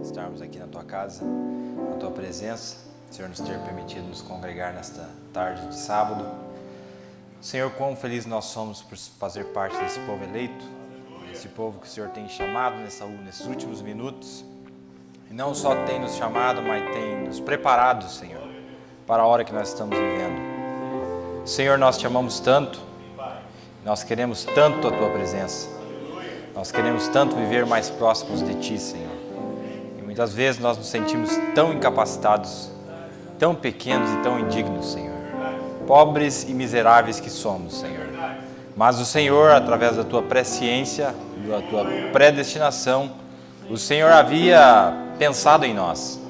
estarmos aqui na Tua casa, na Tua presença. Senhor, nos ter permitido nos congregar nesta tarde de sábado. Senhor, quão felizes nós somos por fazer parte desse povo eleito, esse povo que o Senhor tem chamado nesses últimos minutos. E não só tem nos chamado, mas tem nos preparado, Senhor, para a hora que nós estamos vivendo. Senhor, nós te amamos tanto, nós queremos tanto a Tua presença, nós queremos tanto viver mais próximos de Ti, Senhor. E muitas vezes nós nos sentimos tão incapacitados, tão pequenos e tão indignos, Senhor. Pobres e miseráveis que somos, Senhor. Mas o Senhor, através da Tua presciência, da Tua predestinação, o Senhor havia pensado em nós.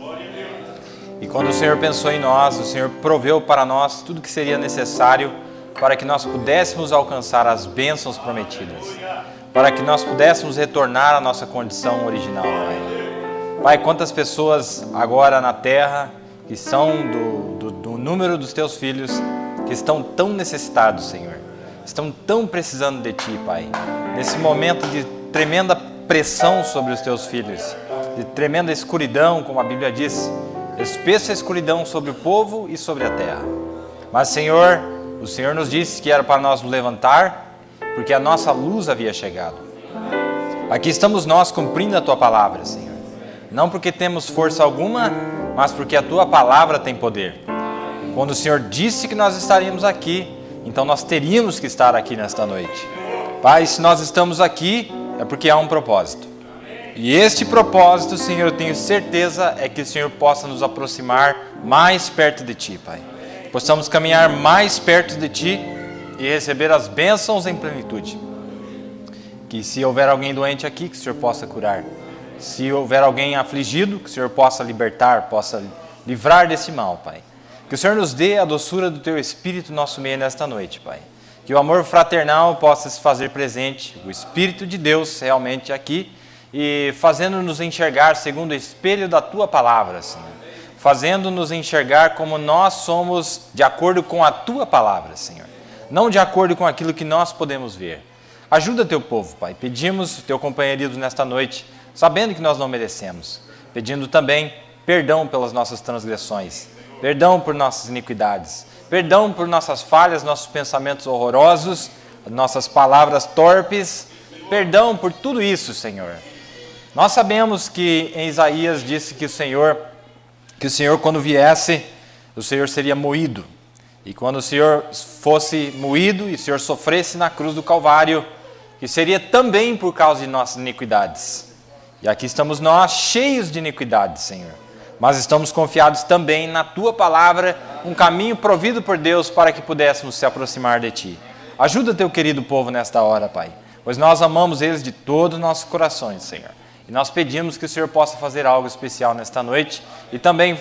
E quando o Senhor pensou em nós, o Senhor proveu para nós tudo que seria necessário para que nós pudéssemos alcançar as bênçãos prometidas, para que nós pudéssemos retornar à nossa condição original, Pai. Pai, quantas pessoas agora na terra que são do número dos Teus filhos, que estão tão necessitados, Senhor, estão tão precisando de Ti, Pai, nesse momento de tremenda pressão sobre os Teus filhos, de tremenda escuridão, como a Bíblia diz, espessa escuridão sobre o povo e sobre a terra. Mas, Senhor, o Senhor nos disse que era para nós nos levantar, porque a nossa luz havia chegado. Aqui estamos nós cumprindo a Tua palavra, Senhor. Não porque temos força alguma, mas porque a Tua palavra tem poder. Quando o Senhor disse que nós estaríamos aqui, então nós teríamos que estar aqui nesta noite. Pai, se nós estamos aqui, é porque há um propósito. E este propósito, Senhor, eu tenho certeza, é que o Senhor possa nos aproximar mais perto de Ti, Pai. Possamos caminhar mais perto de Ti e receber as bênçãos em plenitude. Que se houver alguém doente aqui, que o Senhor possa curar. Se houver alguém afligido, que o Senhor possa libertar, possa livrar desse mal, Pai. Que o Senhor nos dê a doçura do Teu Espírito no nosso meio nesta noite, Pai. Que o amor fraternal possa se fazer presente, o Espírito de Deus realmente aqui, e fazendo-nos enxergar segundo o espelho da Tua palavra, Senhor. Fazendo-nos enxergar como nós somos de acordo com a Tua palavra, Senhor. Não de acordo com aquilo que nós podemos ver. Ajuda Teu povo, Pai. Pedimos o Teu companheirismo nesta noite, sabendo que nós não merecemos. Pedindo também perdão pelas nossas transgressões. Perdão por nossas iniquidades. Perdão por nossas falhas, nossos pensamentos horrorosos, nossas palavras torpes. Perdão por tudo isso, Senhor. Nós sabemos que em Isaías disse que o Senhor quando viesse, o Senhor seria moído. E quando o Senhor fosse moído e o Senhor sofresse na cruz do Calvário, que seria também por causa de nossas iniquidades. E aqui estamos nós, cheios de iniquidades, Senhor. Mas estamos confiados também na Tua palavra, um caminho provido por Deus para que pudéssemos se aproximar de Ti. Ajuda Teu querido povo nesta hora, Pai, pois nós amamos eles de todo o nosso coração, Senhor. E nós pedimos que o Senhor possa fazer algo especial nesta noite e também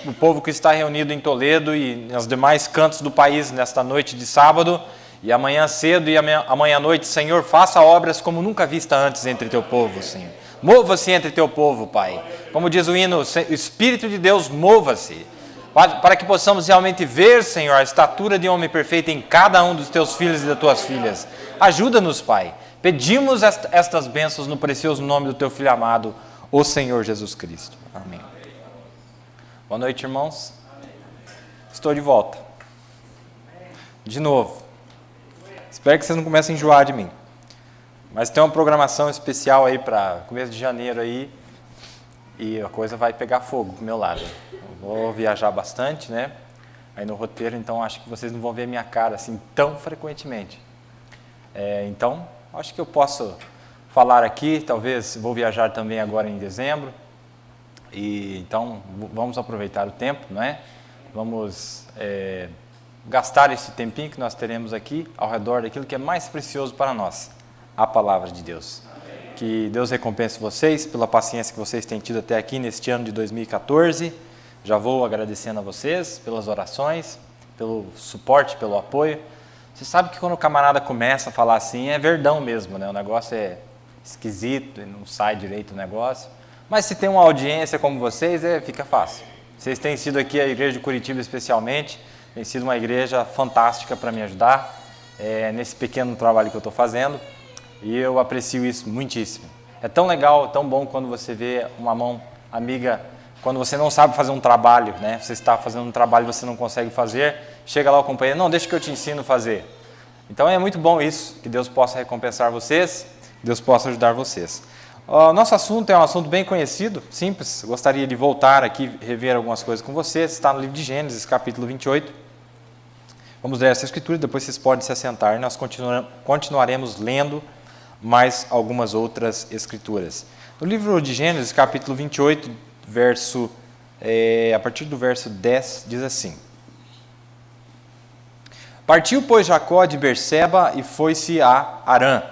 o povo que está reunido em Toledo e nos demais cantos do país nesta noite de sábado e amanhã cedo e amanhã à noite, Senhor, faça obras como nunca vista antes entre Teu povo, Senhor. Mova-se entre Teu povo, Pai. Como diz o hino, o Espírito de Deus mova-se, para que possamos realmente ver, Senhor, a estatura de homem perfeito em cada um dos Teus filhos e das Tuas filhas. Ajuda-nos, Pai. Pedimos estas bênçãos no precioso nome do Teu Filho amado, o Senhor Jesus Cristo. Amém. Boa noite, irmãos. Estou de volta. De novo. Espero que vocês não comecem a enjoar de mim. Mas tem uma programação especial aí para começo de janeiro aí. E a coisa vai pegar fogo pro meu lado. Eu vou viajar bastante, né? Aí no roteiro, então acho que vocês não vão ver minha cara assim tão frequentemente. Então, acho que eu posso falar aqui, talvez vou viajar também agora em dezembro. E então vamos aproveitar o tempo, não é? Vamos gastar esse tempinho que nós teremos aqui ao redor daquilo que é mais precioso para nós, a palavra de Deus. Que Deus recompense vocês pela paciência que vocês têm tido até aqui neste ano de 2014. Já vou agradecendo a vocês pelas orações, pelo suporte, pelo apoio. Você sabe que quando o camarada começa a falar assim, é verdão mesmo, né? O negócio é esquisito e não sai direito o negócio. Mas se tem uma audiência como vocês, fica fácil. Vocês têm sido aqui, a Igreja de Curitiba especialmente, tem sido uma igreja fantástica para me ajudar nesse pequeno trabalho que eu estou fazendo. E eu aprecio isso muitíssimo. É tão legal, tão bom quando você vê uma mão amiga, quando você não sabe fazer um trabalho, né? Você está fazendo um trabalho e você não consegue fazer, chega lá o companheiro, não, deixa que eu te ensino a fazer. Então é muito bom isso, que Deus possa recompensar vocês, que Deus possa ajudar vocês. O nosso assunto é um assunto bem conhecido, simples, gostaria de voltar aqui, rever algumas coisas com vocês, está no livro de Gênesis, capítulo 28. Vamos ler essa escritura e depois vocês podem se assentar e nós continuaremos lendo mais algumas outras escrituras. No livro de Gênesis, capítulo 28, a partir do verso 10, diz assim: Partiu, pois, Jacó de Berseba e foi-se a Harã.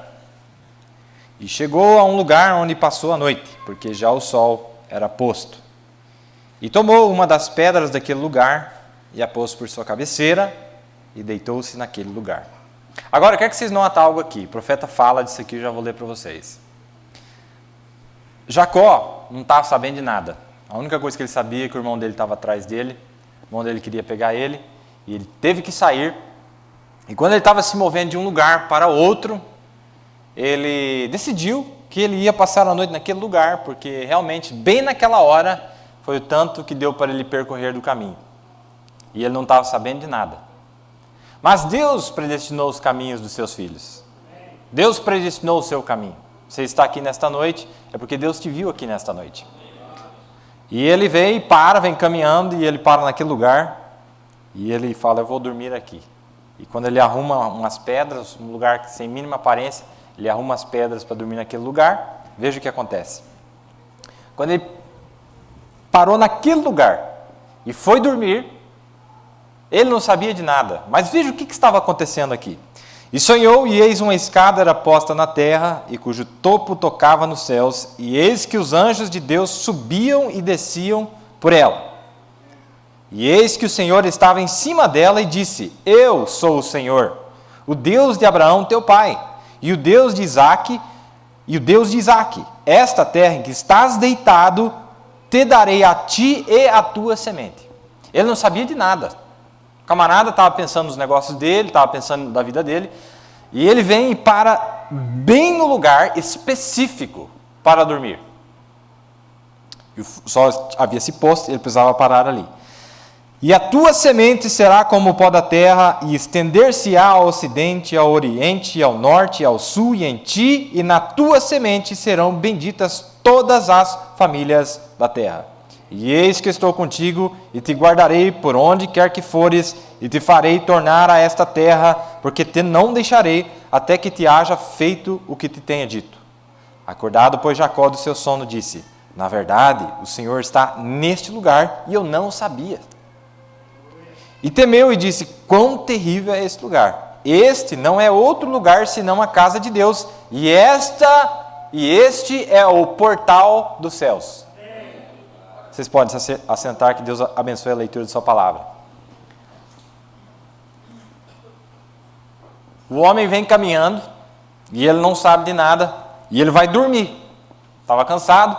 E chegou a um lugar onde passou a noite, porque já o sol era posto. E tomou uma das pedras daquele lugar e a pôs por sua cabeceira e deitou-se naquele lugar. Agora, eu quero que vocês notem algo aqui. O profeta fala disso aqui, eu já vou ler para vocês. Jacó não estava sabendo de nada. A única coisa que ele sabia é que o irmão dele estava atrás dele, o irmão dele queria pegar ele, e ele teve que sair. E quando ele estava se movendo de um lugar para outro, ele decidiu que ele ia passar a noite naquele lugar, porque realmente, bem naquela hora, foi o tanto que deu para ele percorrer do caminho. E ele não estava sabendo de nada. Mas Deus predestinou os caminhos dos seus filhos. Deus predestinou o seu caminho. Você está aqui nesta noite, é porque Deus te viu aqui nesta noite. E ele vem e vem caminhando, e ele para naquele lugar, e ele fala, eu vou dormir aqui. E quando ele arruma umas pedras, um lugar sem mínima aparência, ele arruma as pedras para dormir naquele lugar, veja o que acontece. Quando ele parou naquele lugar e foi dormir, ele não sabia de nada, mas veja o que estava acontecendo aqui. E sonhou, e eis uma escada era posta na terra, e cujo topo tocava nos céus, e eis que os anjos de Deus subiam e desciam por ela. E eis que o Senhor estava em cima dela e disse, eu sou o Senhor, o Deus de Abraão teu pai, e o Deus de Isaque, esta terra em que estás deitado, te darei a ti e a tua semente. Ele não sabia de nada. O camarada estava pensando nos negócios dele, estava pensando da vida dele, e ele vem e para bem no lugar específico para dormir. E o sol havia se posto, ele precisava parar ali. E a tua semente será como o pó da terra, e estender-se-á ao ocidente, ao oriente, ao norte, ao sul, e em ti e na tua semente serão benditas todas as famílias da terra. E eis que estou contigo, e te guardarei por onde quer que fores, e te farei tornar a esta terra, porque te não deixarei, até que te haja feito o que te tenha dito. Acordado, pois, Jacó do seu sono, disse, na verdade, o Senhor está neste lugar, e eu não o sabia. E temeu e disse, quão terrível é este lugar. Este não é outro lugar, senão a casa de Deus, e este é o portal dos céus. Vocês podem se assentar, que Deus abençoe a leitura de sua palavra. O homem vem caminhando, e ele não sabe de nada, e ele vai dormir. Estava cansado,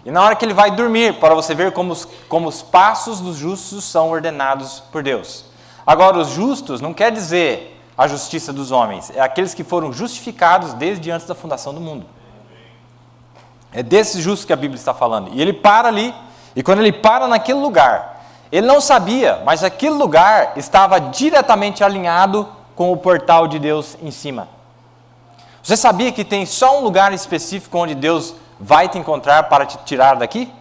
e na hora que ele vai dormir, para você ver como os passos dos justos são ordenados por Deus. Agora, os justos não quer dizer a justiça dos homens, é aqueles que foram justificados desde antes da fundação do mundo. É desses justos que a Bíblia está falando. E ele para ali, e quando ele para naquele lugar, ele não sabia, mas aquele lugar estava diretamente alinhado com o portal de Deus em cima. Você sabia que tem só um lugar específico onde Deus vai te encontrar para te tirar daqui?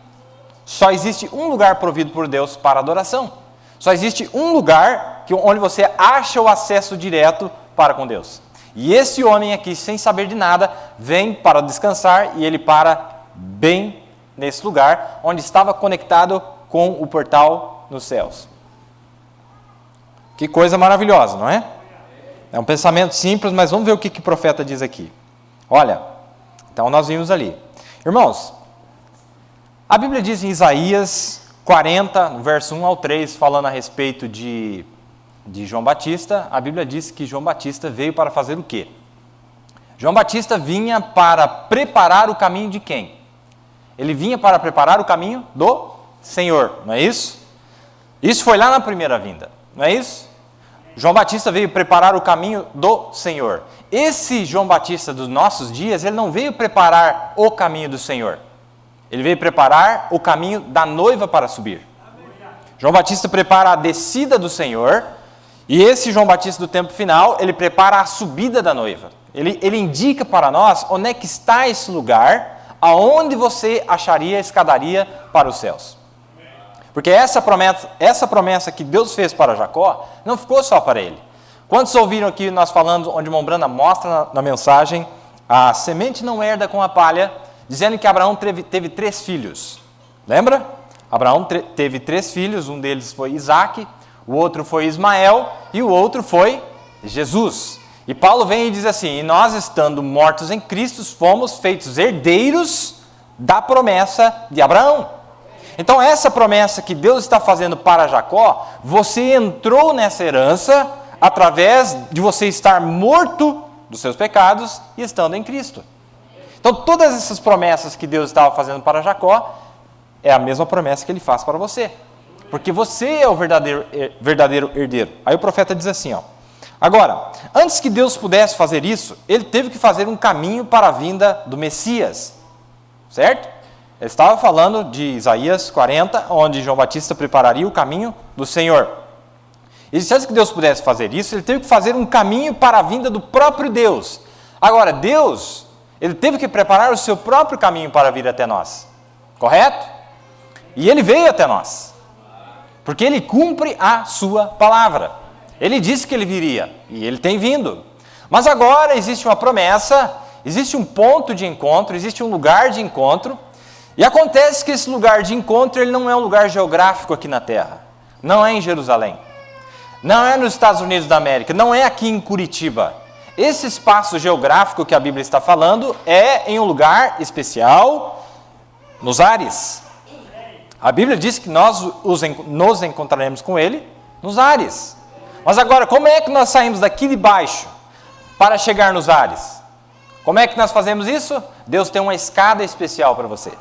Só existe um lugar provido por Deus para adoração. Só existe um lugar onde você acha o acesso direto para com Deus. E esse homem aqui, sem saber de nada, vem para descansar e ele para bem nesse lugar, onde estava conectado com o portal nos céus. Que coisa maravilhosa, não é? É um pensamento simples, mas vamos ver o que o profeta diz aqui. Olha, então nós vimos ali. Irmãos, a Bíblia diz em Isaías 40, no verso 1 ao 3, falando a respeito de João Batista, a Bíblia diz que João Batista veio para fazer o quê? João Batista vinha para preparar o caminho de quem? Ele vinha para preparar o caminho do Senhor, não é isso? Isso foi lá na primeira vinda, não é isso? João Batista veio preparar o caminho do Senhor. Esse João Batista dos nossos dias, ele não veio preparar o caminho do Senhor. Ele veio preparar o caminho da noiva para subir. João Batista prepara a descida do Senhor, e esse João Batista do tempo final, ele prepara a subida da noiva. Ele indica para nós onde é que está esse lugar, aonde você acharia a escadaria para os céus. Porque essa promessa que Deus fez para Jacó, não ficou só para ele. Quantos ouviram aqui nós falando, onde Mombrana mostra na mensagem, a semente não herda com a palha, dizendo que Abraão teve 3 filhos. Lembra? Abraão teve 3 filhos, um deles foi Isaque, o outro foi Ismael e o outro foi Jesus. E Paulo vem e diz assim, e nós estando mortos em Cristo, fomos feitos herdeiros da promessa de Abraão. Então essa promessa que Deus está fazendo para Jacó, você entrou nessa herança através de você estar morto dos seus pecados e estando em Cristo. Então todas essas promessas que Deus estava fazendo para Jacó, é a mesma promessa que ele faz para você. Porque você é o verdadeiro herdeiro. Aí o profeta diz assim, ó. Agora, antes que Deus pudesse fazer isso, ele teve que fazer um caminho para a vinda do Messias. Certo? Ele estava falando de Isaías 40, onde João Batista prepararia o caminho do Senhor. E se antes que Deus pudesse fazer isso, ele teve que fazer um caminho para a vinda do próprio Deus. Agora, Deus, ele teve que preparar o seu próprio caminho para vir até nós. Correto? E ele veio até nós. Porque ele cumpre a sua palavra. Ele disse que ele viria, e ele tem vindo. Mas agora existe uma promessa, existe um ponto de encontro, existe um lugar de encontro, e acontece que esse lugar de encontro ele não é um lugar geográfico aqui na Terra. Não é em Jerusalém. Não é nos Estados Unidos da América, não é aqui em Curitiba. Esse espaço geográfico que a Bíblia está falando é em um lugar especial, nos ares. A Bíblia diz que nós nos encontraremos com ele nos ares. Mas agora, como é que nós saímos daqui de baixo para chegar nos ares? Como é que nós fazemos isso? Deus tem uma escada especial para você.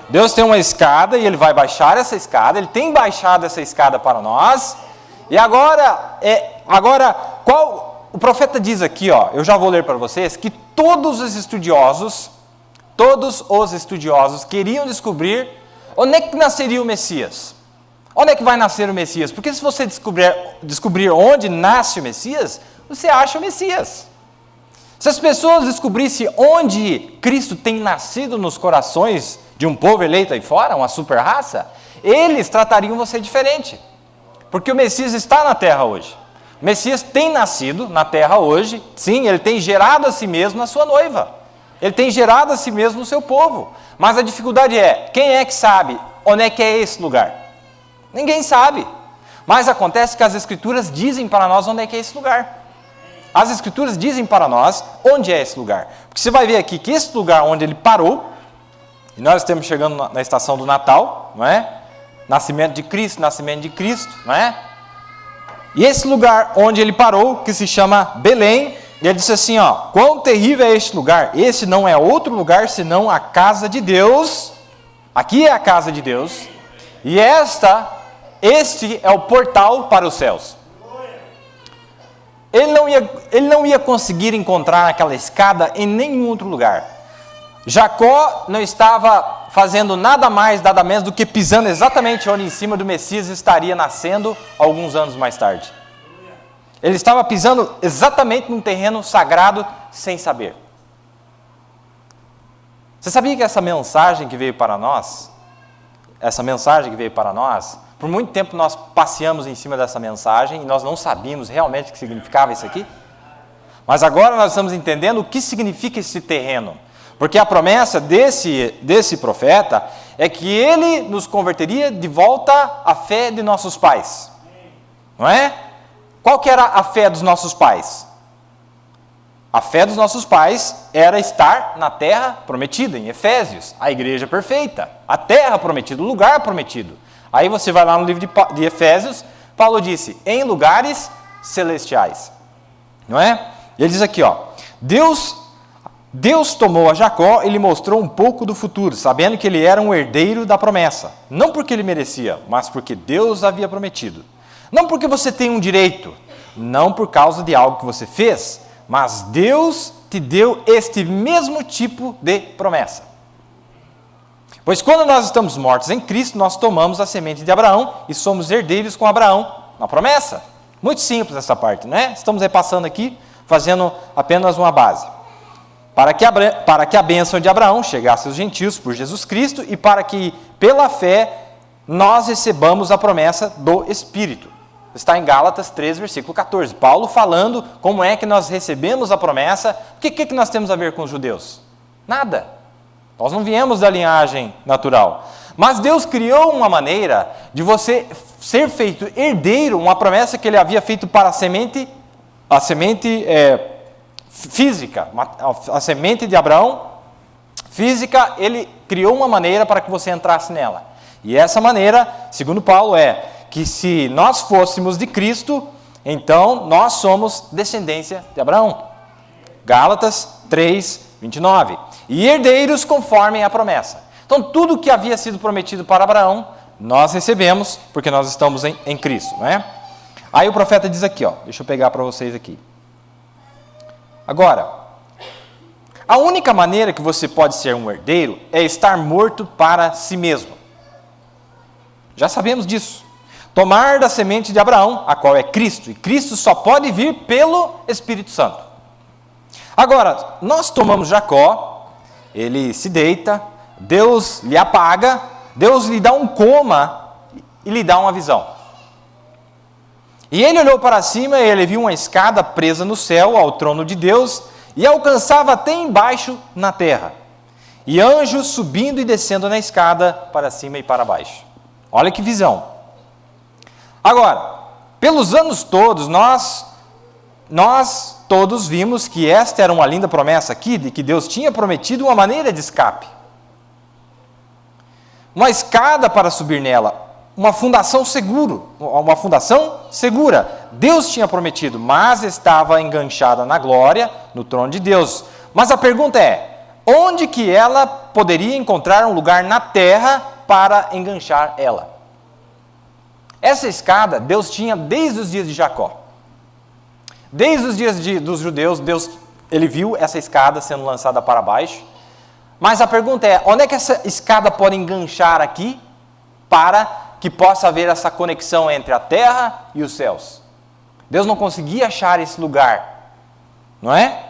Deus tem uma escada e ele vai baixar essa escada, ele tem baixado essa escada para nós. E agora o profeta diz aqui, ó, eu já vou ler para vocês, que todos os estudiosos queriam descobrir onde é que nasceria o Messias. Onde é que vai nascer o Messias? Porque se você descobrir onde nasce o Messias, você acha o Messias. Se as pessoas descobrissem onde Cristo tem nascido nos corações de um povo eleito aí fora, uma super raça, eles tratariam você diferente. Porque o Messias está na terra hoje. O Messias tem nascido na terra hoje. Sim, ele tem gerado a si mesmo na sua noiva. Ele tem gerado a si mesmo no seu povo. Mas a dificuldade é, quem é que sabe onde é que é esse lugar? Ninguém sabe. Mas acontece que as Escrituras dizem para nós onde é que é esse lugar. As Escrituras dizem para nós onde é esse lugar. Porque você vai ver aqui que esse lugar onde ele parou, e nós estamos chegando na estação do Natal, não é? Nascimento de Cristo, não é? E esse lugar onde ele parou, que se chama Belém, ele disse assim, ó, quão terrível é este lugar? Esse não é outro lugar senão a casa de Deus. Aqui é a casa de Deus. E este é o portal para os céus. Ele não ia conseguir encontrar aquela escada em nenhum outro lugar. Jacó não estava fazendo nada mais, nada menos do que pisando exatamente onde em cima do Messias estaria nascendo alguns anos mais tarde. Ele estava pisando exatamente num terreno sagrado sem saber. Você sabia que essa mensagem que veio para nós, por muito tempo nós passeamos em cima dessa mensagem e nós não sabíamos realmente o que significava isso aqui? Mas agora nós estamos entendendo o que significa esse terreno. Porque a promessa desse profeta é que ele nos converteria de volta à fé de nossos pais. Não é? Qual que era a fé dos nossos pais? A fé dos nossos pais era estar na terra prometida, em Efésios, a igreja perfeita, a terra prometida, o lugar prometido. Aí você vai lá no livro de Efésios, Paulo disse, em lugares celestiais. Não é? Ele diz aqui, ó, Deus tomou a Jacó e lhe mostrou um pouco do futuro, sabendo que ele era um herdeiro da promessa. Não porque ele merecia, mas porque Deus havia prometido. Não porque você tem um direito, não por causa de algo que você fez, mas Deus te deu este mesmo tipo de promessa. Pois quando nós estamos mortos em Cristo, nós tomamos a semente de Abraão e somos herdeiros com Abraão na promessa. Muito simples essa parte, né? Estamos repassando aqui, fazendo apenas uma base. Para que a bênção de Abraão chegasse aos gentios por Jesus Cristo e para que, pela fé, nós recebamos a promessa do Espírito. Está em Gálatas 3, versículo 14. Paulo falando como é que nós recebemos a promessa. O que nós temos a ver com os judeus? Nada. Nós não viemos da linhagem natural. Mas Deus criou uma maneira de você ser feito herdeiro, uma promessa que ele havia feito para a semente física, a semente de Abraão física, ele criou uma maneira para que você entrasse nela. E essa maneira, segundo Paulo, é que se nós fôssemos de Cristo, então nós somos descendência de Abraão. Gálatas 3, 29. E herdeiros conforme a promessa. Então tudo que havia sido prometido para Abraão, nós recebemos, porque nós estamos em Cristo, não é? Aí o profeta diz aqui, deixa eu pegar para vocês aqui. Agora, a única maneira que você pode ser um herdeiro é estar morto para si mesmo. Já sabemos disso. Tomar da semente de Abraão, a qual é Cristo, e Cristo só pode vir pelo Espírito Santo. Agora, nós tomamos Jacó, ele se deita, Deus lhe apaga, Deus lhe dá um coma e lhe dá uma visão. E ele olhou para cima e ele viu uma escada presa no céu ao trono de Deus e alcançava até embaixo na terra. E anjos subindo e descendo na escada para cima e para baixo. Olha que visão. Agora, pelos anos todos, nós todos vimos que esta era uma linda promessa aqui, de que Deus tinha prometido uma maneira de escape. Uma escada para subir nela, uma fundação segura. Deus tinha prometido, mas estava enganchada na glória, no trono de Deus. Mas a pergunta é, onde que ela poderia encontrar um lugar na terra para enganchar ela? Essa escada Deus tinha desde os dias de Jacó. Desde os dias dos judeus, ele viu essa escada sendo lançada para baixo. Mas a pergunta é, onde é que essa escada pode enganchar aqui para que possa haver essa conexão entre a terra e os céus? Deus não conseguia achar esse lugar, não é?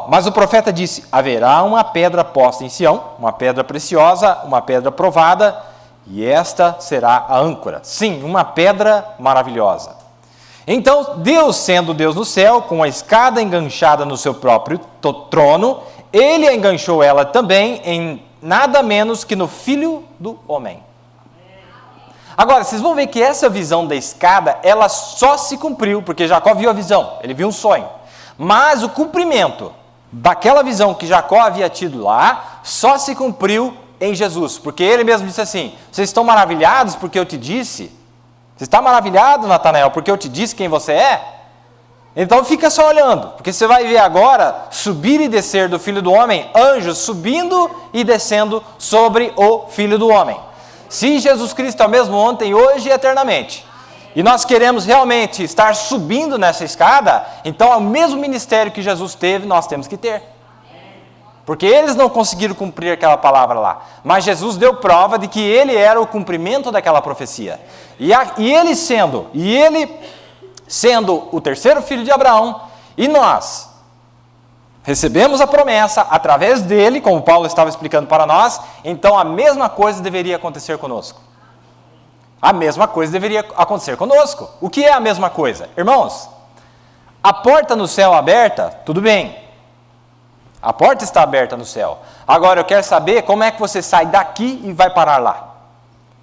Mas o profeta disse, haverá uma pedra posta em Sião, uma pedra preciosa, uma pedra provada, e esta será a âncora. Sim, uma pedra maravilhosa. Então, Deus, sendo Deus no céu, com a escada enganchada no seu próprio trono, ele enganchou ela também em nada menos que no Filho do Homem. Agora, vocês vão ver que essa visão da escada, ela só se cumpriu, porque Jacó viu a visão, ele viu um sonho. Mas o cumprimento daquela visão que Jacó havia tido lá, só se cumpriu em Jesus. Porque ele mesmo disse assim, vocês estão maravilhados porque eu te disse? Você está maravilhado, Natanael, porque eu te disse quem você é? Então fica só olhando, porque você vai ver agora subir e descer do Filho do Homem, anjos subindo e descendo sobre o Filho do Homem. Se Jesus Cristo é o mesmo ontem, hoje e eternamente, e nós queremos realmente estar subindo nessa escada, então é o mesmo ministério que Jesus teve, nós temos que ter. Porque eles não conseguiram cumprir aquela palavra lá, mas Jesus deu prova de que ele era o cumprimento daquela profecia. E ele sendo o terceiro filho de Abraão, e nós recebemos a promessa através dele, como Paulo estava explicando para nós, então a mesma coisa deveria acontecer conosco. A mesma coisa deveria acontecer conosco. O que é a mesma coisa? Irmãos, a porta no céu aberta, tudo bem. A porta está aberta no céu. Agora eu quero saber como é que você sai daqui e vai parar lá.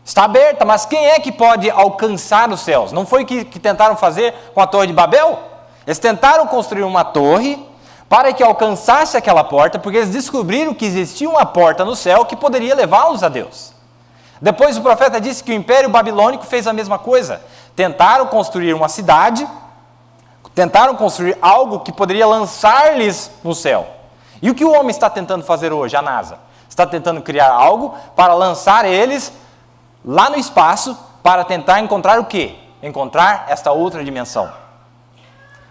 Está aberta, mas quem é que pode alcançar os céus? Não foi o que tentaram fazer com a Torre de Babel? Eles tentaram construir uma torre para que alcançasse aquela porta, porque eles descobriram que existia uma porta no céu que poderia levá-los a Deus. Depois o profeta disse que o Império Babilônico fez a mesma coisa. Tentaram construir uma cidade, tentaram construir algo que poderia lançar-lhes no céu. E o que o homem está tentando fazer hoje, a NASA? Está tentando criar algo para lançar eles lá no espaço, para tentar encontrar o quê? Encontrar esta outra dimensão.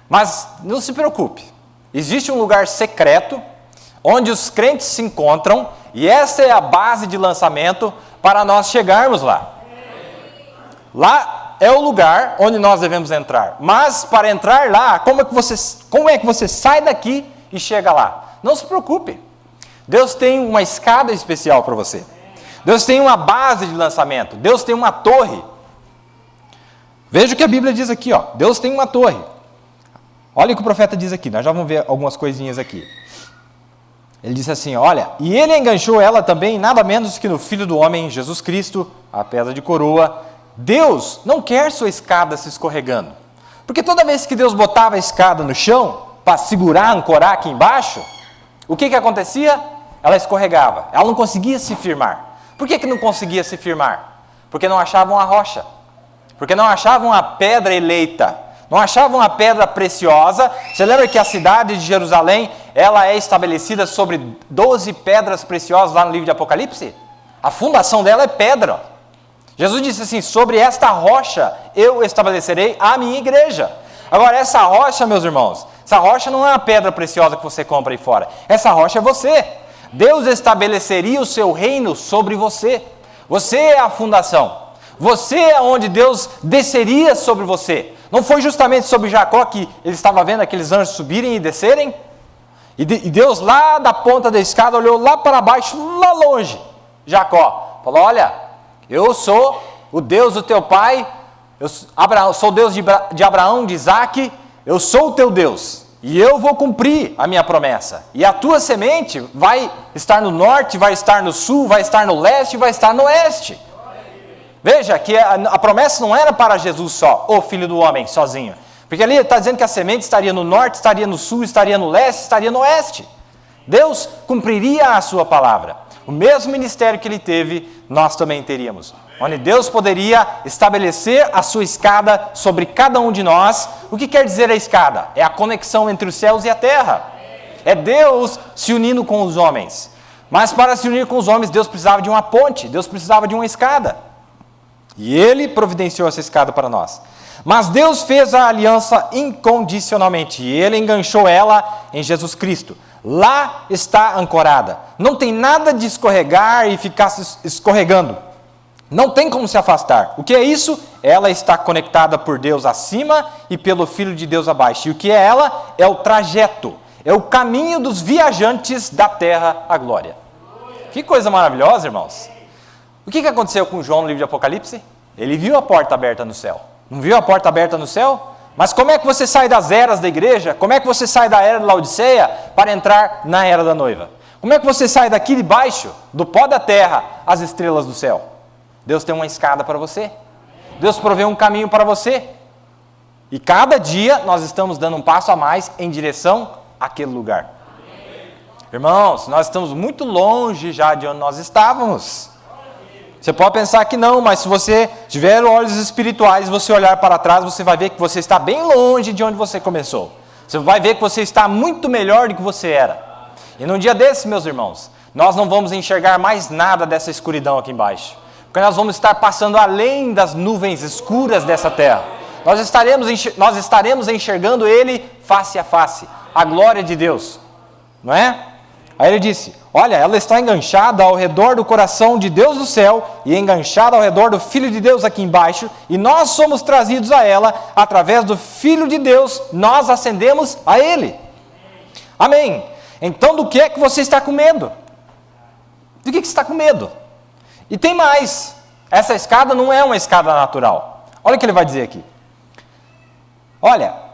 Mas não se preocupe, existe um lugar secreto, onde os crentes se encontram, e essa é a base de lançamento para nós chegarmos lá. Lá é o lugar onde nós devemos entrar. Mas para entrar lá, como é que você sai daqui e chega lá? Não se preocupe. Deus tem uma escada especial para você. Deus tem uma base de lançamento. Deus tem uma torre. Veja o que a Bíblia diz aqui, ó. Deus tem uma torre. Olha o que o profeta diz aqui. Nós já vamos ver algumas coisinhas aqui. Ele disse assim, olha, e ele enganchou ela também, nada menos que no Filho do Homem, Jesus Cristo, a pedra de coroa. Deus não quer sua escada se escorregando. Porque toda vez que Deus botava a escada no chão, para segurar, ancorar aqui embaixo, o que acontecia? Ela escorregava. Ela não conseguia se firmar. Por que não conseguia se firmar? Porque não achavam a rocha. Porque não achavam a pedra eleita. Não achavam a pedra preciosa. Você lembra que a cidade de Jerusalém, ela é estabelecida sobre 12 pedras preciosas lá no livro de Apocalipse? A fundação dela é pedra. Jesus disse assim, sobre esta rocha eu estabelecerei a minha igreja. Agora, essa rocha, meus irmãos, essa rocha não é a pedra preciosa que você compra aí fora. Essa rocha é você. Deus estabeleceria o seu reino sobre você. Você é a fundação. Você é onde Deus desceria sobre você. Não foi justamente sobre Jacó que ele estava vendo aqueles anjos subirem e descerem? E Deus lá da ponta da escada olhou lá para baixo, lá longe. Jacó falou, olha, eu sou o Deus do teu pai, eu sou o Deus de Abraão, de Isaac, eu sou o teu Deus. E eu vou cumprir a minha promessa. E a tua semente vai estar no norte, vai estar no sul, vai estar no leste, vai estar no oeste. Veja que a promessa não era para Jesus só, o Filho do Homem, sozinho. Porque ali ele está dizendo que a semente estaria no norte, estaria no sul, estaria no leste, estaria no oeste. Deus cumpriria a sua palavra. O mesmo ministério que ele teve, nós também teríamos. Onde Deus poderia estabelecer a sua escada sobre cada um de nós. O que quer dizer a escada? É a conexão entre os céus e a terra. É Deus se unindo com os homens. Mas para se unir com os homens, Deus precisava de uma ponte, Deus precisava de uma escada. E Ele providenciou essa escada para nós. Mas Deus fez a aliança incondicionalmente, e Ele enganchou ela em Jesus Cristo. Lá está ancorada. Não tem nada de escorregar e ficar escorregando. Não tem como se afastar. O que é isso? Ela está conectada por Deus acima e pelo Filho de Deus abaixo. E o que é ela? É o trajeto. É o caminho dos viajantes da terra à glória. Que coisa maravilhosa, irmãos. O que aconteceu com João no livro de Apocalipse? Ele viu a porta aberta no céu. Não viu a porta aberta no céu? Mas como é que você sai das eras da igreja? Como é que você sai da era de Laodiceia para entrar na era da noiva? Como é que você sai daqui de baixo, do pó da terra, às estrelas do céu? Deus tem uma escada para você. Deus provê um caminho para você. E cada dia nós estamos dando um passo a mais em direção àquele lugar. Irmãos, nós estamos muito longe já de onde nós estávamos. Você pode pensar que não, mas se você tiver olhos espirituais, você olhar para trás, você vai ver que você está bem longe de onde você começou. Você vai ver que você está muito melhor do que você era. E num dia desses, meus irmãos, nós não vamos enxergar mais nada dessa escuridão aqui embaixo. Porque nós vamos estar passando além das nuvens escuras dessa terra. Nós estaremos enxergando Ele face a face, a glória de Deus. Não é? Aí ele disse, olha, ela está enganchada ao redor do coração de Deus do céu e enganchada ao redor do Filho de Deus aqui embaixo, e nós somos trazidos a ela, através do Filho de Deus, nós ascendemos a Ele. Amém. Então do que é que você está com medo? Do que você está com medo? E tem mais, essa escada não é uma escada natural. Olha o que ele vai dizer aqui. Olha,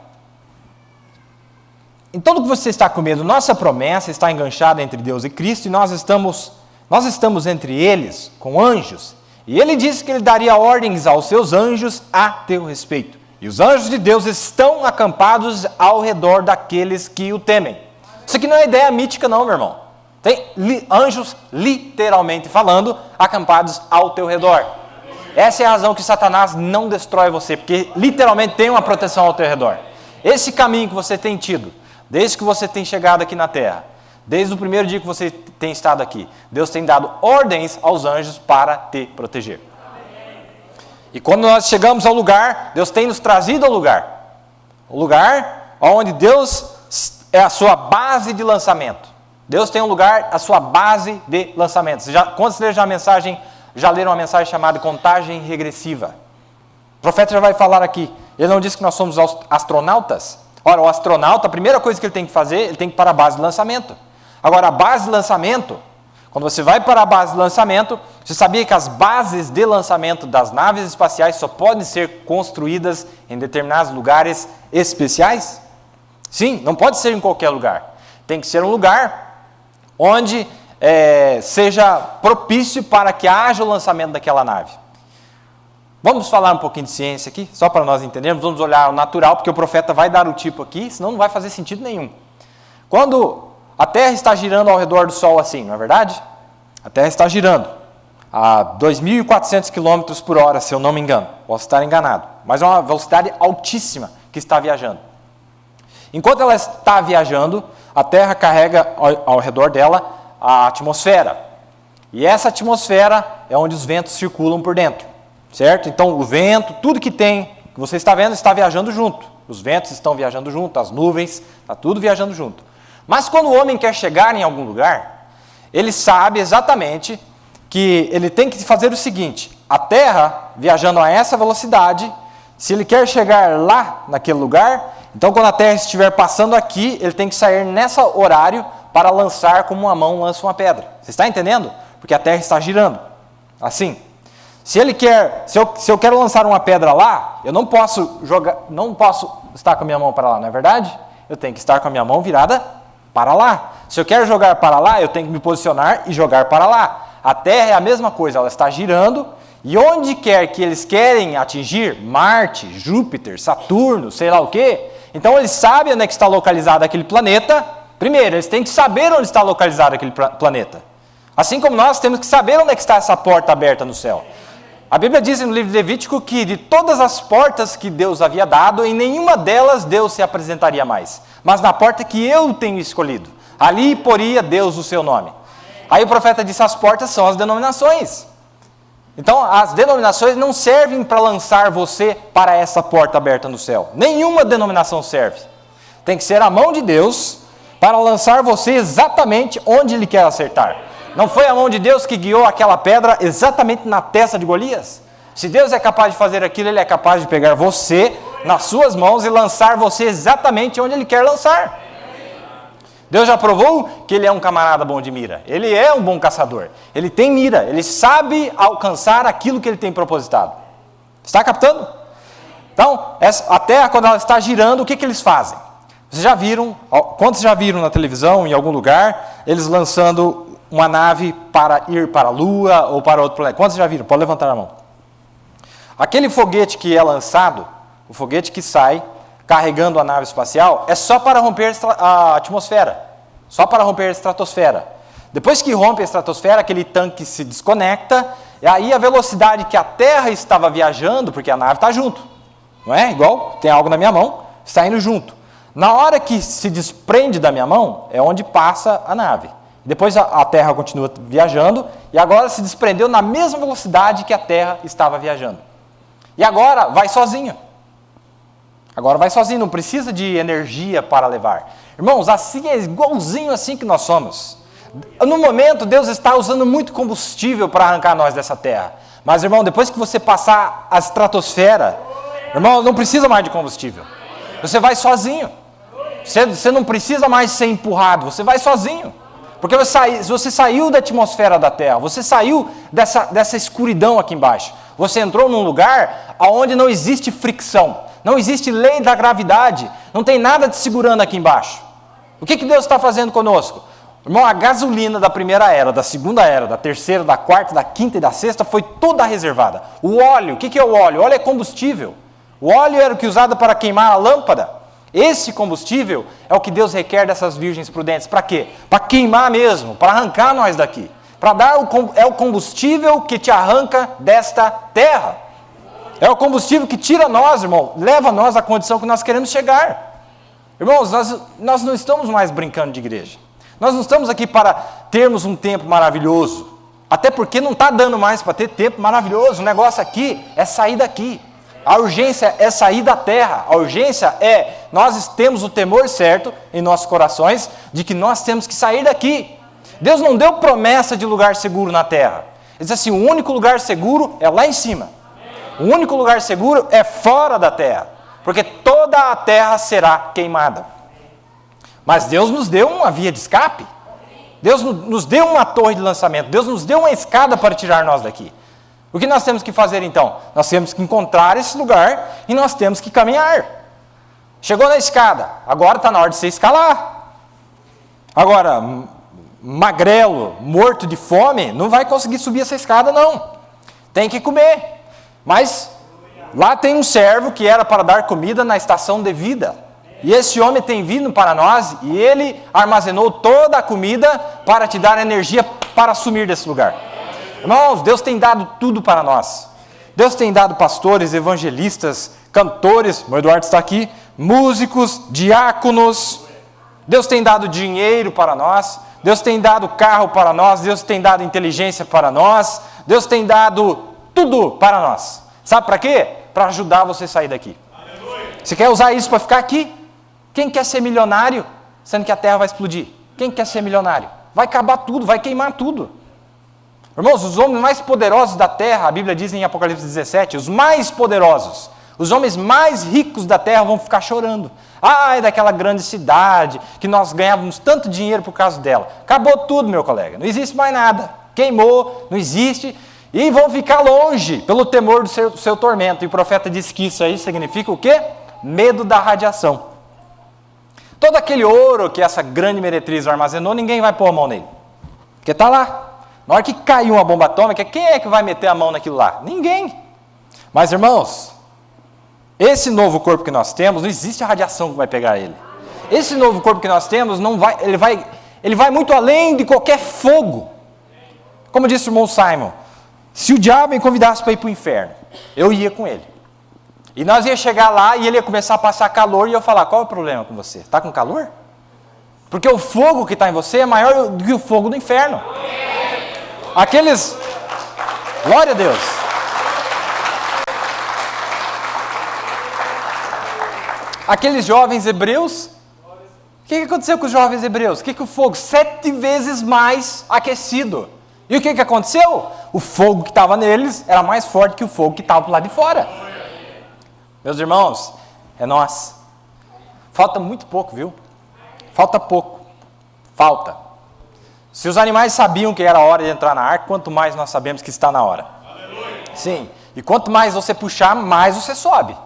então do que você está com medo, nossa promessa está enganchada entre Deus e Cristo, e nós estamos entre eles, com anjos. E ele disse que ele daria ordens aos seus anjos a teu respeito. E os anjos de Deus estão acampados ao redor daqueles que o temem. Isso aqui não é ideia mítica não, meu irmão. Tem anjos, literalmente falando, acampados ao teu redor. Essa é a razão que Satanás não destrói você, porque literalmente tem uma proteção ao teu redor. Esse caminho que você tem tido, desde que você tem chegado aqui na terra, desde o primeiro dia que você tem estado aqui, Deus tem dado ordens aos anjos para te proteger. E quando nós chegamos ao lugar, Deus tem nos trazido ao lugar. O lugar onde Deus é a sua base de lançamento. Deus tem um lugar, a sua base de lançamento. Quando você leram a mensagem, já leram uma mensagem chamada contagem regressiva. O profeta já vai falar aqui. Ele não disse que nós somos astronautas? Ora, o astronauta, a primeira coisa que ele tem que fazer, ele tem que ir para a base de lançamento. Agora, a base de lançamento, quando você vai para a base de lançamento, você sabia que as bases de lançamento das naves espaciais só podem ser construídas em determinados lugares especiais? Sim, não pode ser em qualquer lugar. Tem que ser um lugar onde seja propício para que haja o lançamento daquela nave. Vamos falar um pouquinho de ciência aqui, só para nós entendermos. Vamos olhar o natural, porque o profeta vai dar o tipo aqui, senão não vai fazer sentido nenhum. Quando a Terra está girando ao redor do Sol assim, não é verdade? A Terra está girando a 2.400 km por hora, se eu não me engano. Posso estar enganado, mas é uma velocidade altíssima que está viajando. Enquanto ela está viajando, a Terra carrega ao redor dela a atmosfera. E essa atmosfera é onde os ventos circulam por dentro, certo? Então o vento, tudo que tem, que você está vendo, está viajando junto. Os ventos estão viajando junto, as nuvens, está tudo viajando junto. Mas quando o homem quer chegar em algum lugar, ele sabe exatamente que ele tem que fazer o seguinte: a Terra, viajando a essa velocidade, se ele quer chegar lá naquele lugar, então quando a Terra estiver passando aqui, ele tem que sair nesse horário para lançar como uma mão lança uma pedra. Você está entendendo? Porque a Terra está girando. Assim. Se eu quero lançar uma pedra lá, eu não posso estar com a minha mão para lá, não é verdade? Eu tenho que estar com a minha mão virada para lá. Se eu quero jogar para lá, eu tenho que me posicionar e jogar para lá. A Terra é a mesma coisa, ela está girando, e onde quer que eles querem atingir, Marte, Júpiter, Saturno, sei lá o quê, então eles sabem onde é que está localizado aquele planeta. Primeiro, eles têm que saber onde está localizado aquele planeta. Assim como nós temos que saber onde é que está essa porta aberta no céu. A Bíblia diz no livro de Levítico que de todas as portas que Deus havia dado, em nenhuma delas Deus se apresentaria mais. Mas na porta que eu tenho escolhido, ali poria Deus o seu nome. Aí o profeta disse: as portas são as denominações. Então as denominações não servem para lançar você para essa porta aberta no céu. Nenhuma denominação serve. Tem que ser a mão de Deus para lançar você exatamente onde Ele quer acertar. Não foi a mão de Deus que guiou aquela pedra exatamente na testa de Golias? Se Deus é capaz de fazer aquilo, Ele é capaz de pegar você nas suas mãos e lançar você exatamente onde Ele quer lançar. Deus já provou que Ele é um camarada bom de mira. Ele é um bom caçador. Ele tem mira. Ele sabe alcançar aquilo que Ele tem propositado. Está captando? Então, a Terra, quando ela está girando, o que eles fazem? Vocês já viram, quantos já viram na televisão, em algum lugar, eles lançando uma nave para ir para a Lua ou para outro planeta? Quantos já viram? Pode levantar a mão. Aquele foguete que é lançado, o foguete que sai carregando a nave espacial, é só para romper a atmosfera, só para romper a estratosfera. Depois que rompe a estratosfera, aquele tanque se desconecta, e aí a velocidade que a Terra estava viajando, porque a nave está junto, não é? Igual, tem algo na minha mão, está indo junto. Na hora que se desprende da minha mão, é onde passa a nave. Depois a Terra continua viajando, e agora se desprendeu na mesma velocidade que a Terra estava viajando. E agora vai sozinho. Agora vai sozinho, não precisa de energia para levar. Irmãos, assim é igualzinho assim que nós somos. No momento, Deus está usando muito combustível para arrancar nós dessa terra. Mas, irmão, depois que você passar a estratosfera, irmão, não precisa mais de combustível. Você vai sozinho. Você não precisa mais ser empurrado, você vai sozinho. Porque você saiu da atmosfera da Terra, você saiu dessa escuridão aqui embaixo. Você entrou num lugar onde não existe fricção. Não existe lei da gravidade, não tem nada te segurando aqui embaixo. O que Deus está fazendo conosco? Irmão, a gasolina da primeira era, da segunda era, da terceira, da quarta, da quinta e da sexta foi toda reservada. O óleo, o que é o óleo? O óleo é combustível. O óleo era o que usado para queimar a lâmpada. Esse combustível é o que Deus requer dessas virgens prudentes. Para quê? Para queimar mesmo, para arrancar nós daqui. Para dar é o combustível que te arranca desta terra. É o combustível que tira nós, irmão, leva nós à condição que nós queremos chegar. Irmãos, nós não estamos mais brincando de igreja. Nós não estamos aqui para termos um tempo maravilhoso. Até porque não está dando mais para ter tempo maravilhoso. O negócio aqui é sair daqui. A urgência é sair da terra. A urgência é nós temos o temor certo em nossos corações de que nós temos que sair daqui. Deus não deu promessa de lugar seguro na terra. Ele diz assim, o único lugar seguro é lá em cima. O único lugar seguro é fora da terra. Porque toda a terra será queimada. Mas Deus nos deu uma via de escape. Deus nos deu uma torre de lançamento. Deus nos deu uma escada para tirar nós daqui. O que nós temos que fazer então? Nós temos que encontrar esse lugar e nós temos que caminhar. Chegou na escada, agora está na hora de você escalar. Agora, magrelo, morto de fome, não vai conseguir subir essa escada não. Tem que comer. Mas lá tem um servo que era para dar comida na estação devida. E esse homem tem vindo para nós e ele armazenou toda a comida para te dar energia para sumir desse lugar. Irmãos, Deus tem dado tudo para nós. Deus tem dado pastores, evangelistas, cantores, o Eduardo está aqui, músicos, diáconos. Deus tem dado dinheiro para nós. Deus tem dado carro para nós. Deus tem dado inteligência para nós. Deus tem dado tudo para nós. Sabe para quê? Para ajudar você a sair daqui. Você quer usar isso para ficar aqui? Quem quer ser milionário, sendo que a terra vai explodir? Quem quer ser milionário? Vai acabar tudo, vai queimar tudo. Irmãos, os homens mais poderosos da terra, a Bíblia diz em Apocalipse 17, os mais poderosos, os homens mais ricos da terra vão ficar chorando. É daquela grande cidade, que nós ganhávamos tanto dinheiro por causa dela. Acabou tudo, meu colega, não existe mais nada. Queimou, não existe, e vão ficar longe, pelo temor do seu tormento. E o profeta disse que isso aí significa o quê? Medo da radiação. Todo aquele ouro que essa grande meretriz armazenou, ninguém vai pôr a mão nele. Porque está lá. Na hora que caiu uma bomba atômica, quem é que vai meter a mão naquilo lá? Ninguém. Mas, irmãos, esse novo corpo que nós temos, não existe a radiação que vai pegar ele. Esse novo corpo que nós temos, ele vai muito além de qualquer fogo. Como disse o irmão Simon, se o diabo me convidasse para ir para o inferno, eu ia com ele. E nós ia chegar lá e ele ia começar a passar calor e eu ia falar, qual é o problema com você? Está com calor? Porque o fogo que está em você é maior do que o fogo do inferno. Glória a Deus. Aqueles jovens hebreus, o que aconteceu com os jovens hebreus? O fogo? 7 vezes mais aquecido. E o que aconteceu? O fogo que estava neles era mais forte que o fogo que estava do lado de fora. Meus irmãos, é nós. Falta muito pouco, viu? Falta pouco. Falta. Se os animais sabiam que era a hora de entrar na arca, quanto mais nós sabemos que está na hora. Aleluia. Sim. E quanto mais você puxar, mais você sobe.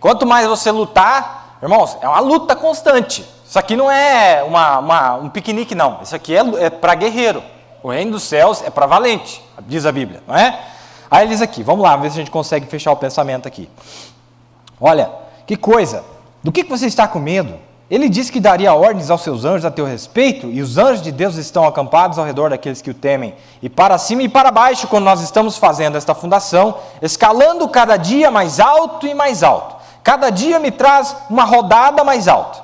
Quanto mais você lutar, irmãos, é uma luta constante. Isso aqui não é um piquenique, não. Isso aqui é para guerreiro. O reino dos céus é para valente, diz a Bíblia, não é? Aí ele diz aqui, vamos lá, ver se a gente consegue fechar o pensamento aqui. Olha, que coisa, do que você está com medo? Ele disse que daria ordens aos seus anjos a teu respeito, e os anjos de Deus estão acampados ao redor daqueles que o temem, e para cima e para baixo, quando nós estamos fazendo esta fundação, escalando cada dia mais alto e mais alto. Cada dia me traz uma rodada mais alto,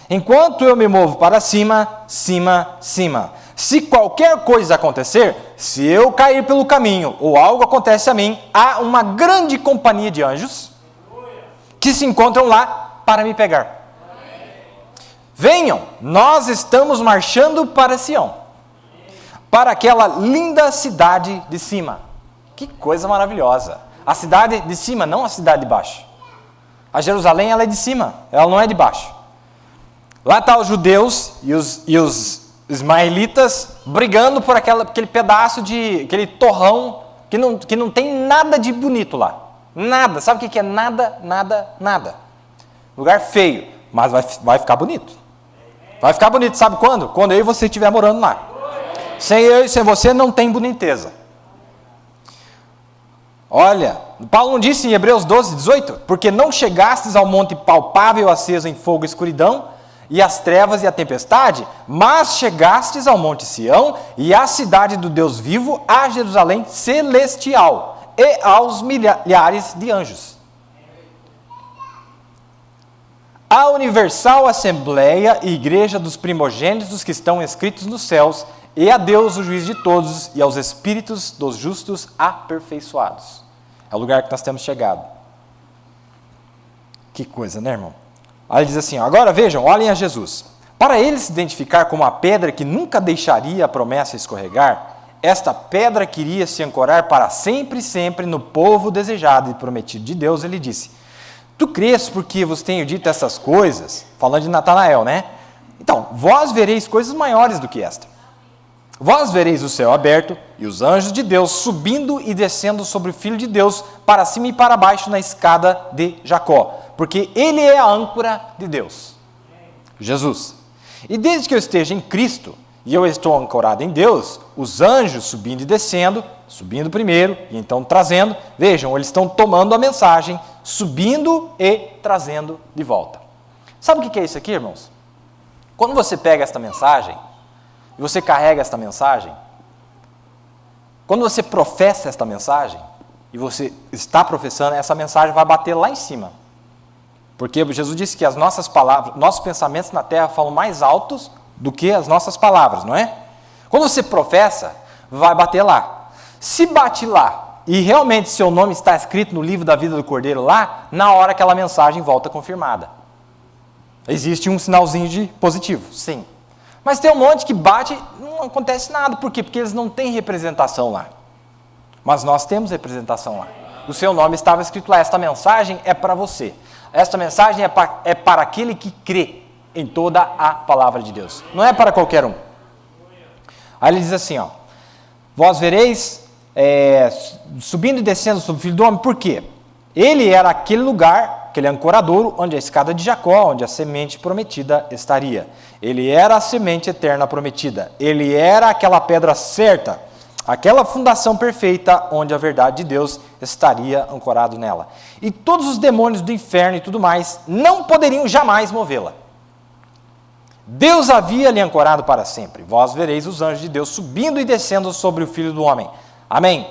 enquanto eu me movo para cima, cima, cima. Se qualquer coisa acontecer, se eu cair pelo caminho, ou algo acontece a mim, há uma grande companhia de anjos, que se encontram lá, para me pegar. Venham, nós estamos marchando para Sião, para aquela linda cidade de cima. Que coisa maravilhosa. A cidade de cima, não a cidade de baixo. A Jerusalém, ela é de cima, ela não é de baixo. Lá estão os judeus e os ismaelitas brigando por aquele pedaço aquele torrão que não tem nada de bonito lá. Nada. Sabe o que é nada, nada, nada? Lugar feio, mas vai ficar bonito. Vai ficar bonito, sabe quando? Quando eu e você estiver morando lá. Sem eu e sem você não tem boniteza. Olha, Paulo não disse em Hebreus 12, 18? Porque não chegastes ao monte palpável aceso em fogo e escuridão, e as trevas e a tempestade, mas chegastes ao monte Sião, e à cidade do Deus vivo, a Jerusalém celestial, e aos milhares de anjos. A universal assembleia e igreja dos primogênitos que estão escritos nos céus, e a Deus, o juiz de todos, e aos espíritos dos justos aperfeiçoados. É o lugar que nós temos chegado. Que coisa, né, irmão? Aí ele diz assim, agora vejam, olhem a Jesus. Para ele se identificar como a pedra que nunca deixaria a promessa escorregar, esta pedra queria se ancorar para sempre e sempre no povo desejado e prometido de Deus. Ele disse, tu crês porque vos tenho dito essas coisas? Falando de Natanael, né? Então, vós vereis coisas maiores do que esta. Vós vereis o céu aberto e os anjos de Deus subindo e descendo sobre o Filho de Deus para cima e para baixo na escada de Jacó. Porque ele é a âncora de Deus, Jesus. E desde que eu esteja em Cristo e eu estou ancorado em Deus, os anjos subindo e descendo, subindo primeiro e então trazendo, vejam, eles estão tomando a mensagem, subindo e trazendo de volta. Sabe o que é isso aqui, irmãos? Quando você pega esta mensagem, e você carrega esta mensagem, quando você professa esta mensagem, e você está professando, essa mensagem vai bater lá em cima. Porque Jesus disse que as nossas palavras, nossos pensamentos na terra falam mais altos do que as nossas palavras, não é? Quando você professa, vai bater lá. Se bate lá, e realmente seu nome está escrito no livro da vida do Cordeiro lá, na hora aquela mensagem volta confirmada. Existe um sinalzinho de positivo, sim. Mas tem um monte que bate e não acontece nada. Por quê? Porque eles não têm representação lá. Mas nós temos representação lá. O seu nome estava escrito lá. Esta mensagem é para você. Esta mensagem é para aquele que crê em toda a palavra de Deus. Não é para qualquer um. Aí ele diz assim, ó, vós vereis subindo e descendo sobre o Filho do Homem. Por quê? Ele era aquele lugar, aquele ancoradouro, onde a escada de Jacó, onde a semente prometida estaria. Ele era a semente eterna prometida. Ele era aquela pedra certa, aquela fundação perfeita, onde a verdade de Deus estaria ancorado nela. E todos os demônios do inferno e tudo mais não poderiam jamais movê-la. Deus havia lhe ancorado para sempre. Vós vereis os anjos de Deus subindo e descendo sobre o Filho do Homem. Amém?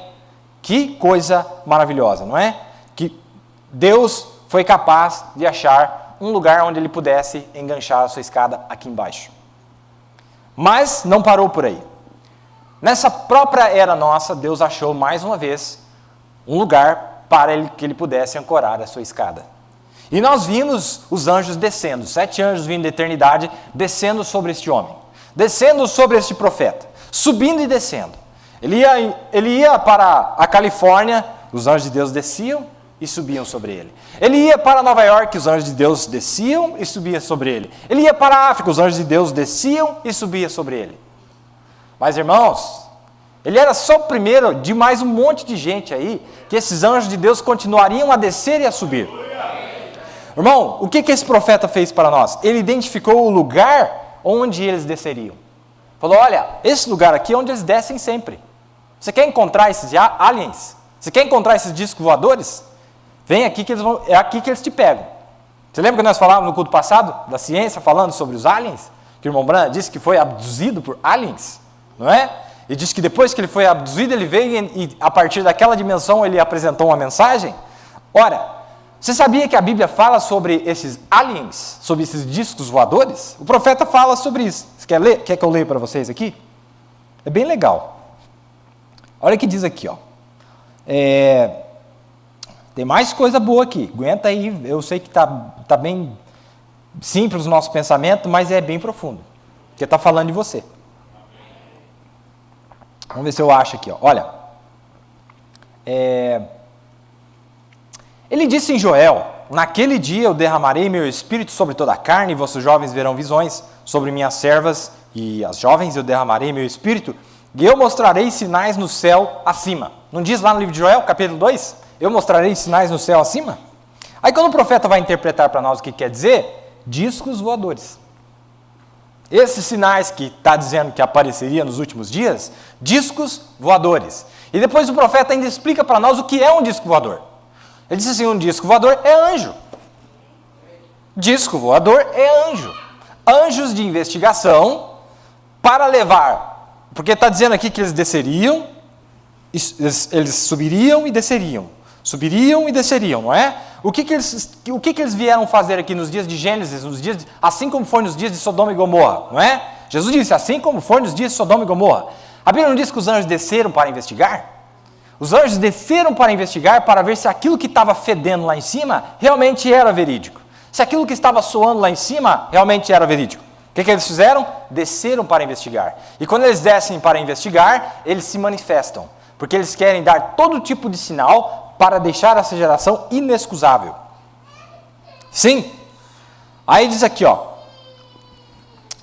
Que coisa maravilhosa, não é? Que Deus foi capaz de achar um lugar onde ele pudesse enganchar a sua escada aqui embaixo. Mas não parou por aí. Nessa própria era nossa, Deus achou mais uma vez um lugar para que ele pudesse ancorar a sua escada. E nós vimos os anjos descendo, 7 anjos vindo da eternidade, descendo sobre este homem, descendo sobre este profeta, subindo e descendo. Ele ia para a Califórnia, os anjos de Deus desciam e subiam sobre ele. Ele ia para Nova York, os anjos de Deus desciam e subiam sobre ele. Ele ia para a África, os anjos de Deus desciam e subiam sobre ele. Mas, irmãos, ele era só o primeiro de mais um monte de gente aí, que esses anjos de Deus continuariam a descer e a subir. Irmão, o que esse profeta fez para nós? Ele identificou o lugar onde eles desceriam. Falou, olha, esse lugar aqui é onde eles descem sempre. Você quer encontrar esses aliens? Você quer encontrar esses discos voadores? Vem aqui que é aqui que eles te pegam. Você lembra que nós falávamos no culto passado, da ciência, falando sobre os aliens? Que o irmão Branham disse que foi abduzido por aliens, não é? E disse que depois que ele foi abduzido, ele veio e a partir daquela dimensão ele apresentou uma mensagem. Ora, você sabia que a Bíblia fala sobre esses aliens, sobre esses discos voadores? O profeta fala sobre isso. Você quer ler? Quer que eu leia para vocês aqui? É bem legal. Olha o que diz aqui, ó. Tem mais coisa boa aqui. Aguenta aí, eu sei que tá bem simples o nosso pensamento, mas é bem profundo. Porque está falando de você. Vamos ver se eu acho aqui, ó. Olha. Ele disse em Joel, naquele dia eu derramarei meu espírito sobre toda a carne, e vossos jovens verão visões, sobre minhas servas e as jovens eu derramarei meu espírito, e eu mostrarei sinais no céu acima. Não diz lá no livro de Joel, capítulo 2? Eu mostrarei sinais no céu acima? Aí quando o profeta vai interpretar para nós o que quer dizer, discos voadores. Esses sinais que está dizendo que apareceria nos últimos dias, discos voadores. E depois o profeta ainda explica para nós o que é um disco voador. Ele disse assim, um disco voador é anjo. Disco voador é anjo. Anjos de investigação para levar, porque está dizendo aqui que eles desceriam, eles subiriam e desceriam. Subiriam e desceriam, não é? O que eles vieram fazer aqui nos dias de Gênesis, assim como foi nos dias de Sodoma e Gomorra, não é? Jesus disse, assim como foi nos dias de Sodoma e Gomorra. A Bíblia não diz que os anjos desceram para investigar? Os anjos desceram para investigar, para ver se aquilo que estava fedendo lá em cima realmente era verídico. Se aquilo que estava soando lá em cima realmente era verídico. O que eles fizeram? Desceram para investigar. E quando eles descem para investigar, eles se manifestam. Porque eles querem dar todo tipo de sinal para deixar essa geração inexcusável. Sim. Aí diz aqui,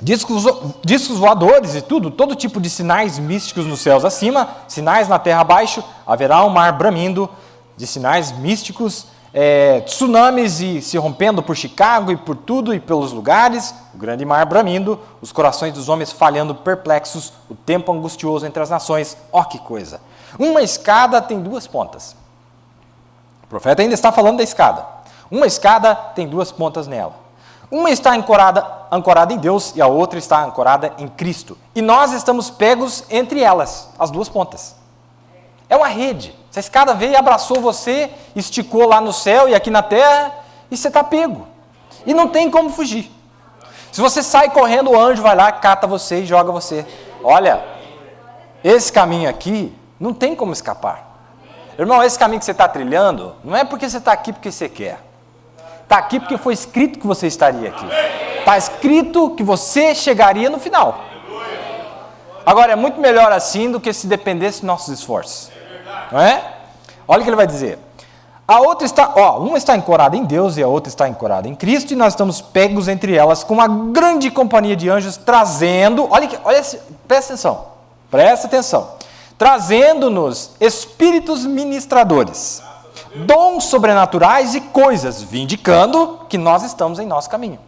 discos voadores e tudo, todo tipo de sinais místicos nos céus acima, sinais na terra abaixo, haverá um mar bramindo de sinais místicos, tsunamis e se rompendo por Chicago e por tudo e pelos lugares, o grande mar bramindo, os corações dos homens falhando perplexos, o tempo angustioso entre as nações. Ó, que coisa! Uma escada tem duas pontas. O profeta ainda está falando da escada. Uma escada tem duas pontas nela. Uma está ancorada em Deus e a outra está ancorada em Cristo. E nós estamos pegos entre elas, as duas pontas. É uma rede. Essa escada veio e abraçou você, esticou lá no céu e aqui na terra, e você está pego. E não tem como fugir. Se você sai correndo, o anjo vai lá, cata você e joga você. Olha, esse caminho aqui, não tem como escapar. Irmão, esse caminho que você está trilhando, não é porque você está aqui porque você quer. Está aqui porque foi escrito que você estaria aqui. Está escrito que você chegaria no final. Agora, é muito melhor assim do que se dependesse dos nossos esforços. Não é? Olha o que ele vai dizer. A outra uma está ancorada em Deus e a outra está ancorada em Cristo, e nós estamos pegos entre elas com uma grande companhia de anjos trazendo, presta atenção, trazendo-nos espíritos ministradores, dons sobrenaturais e coisas, vindicando que nós estamos em nosso caminho.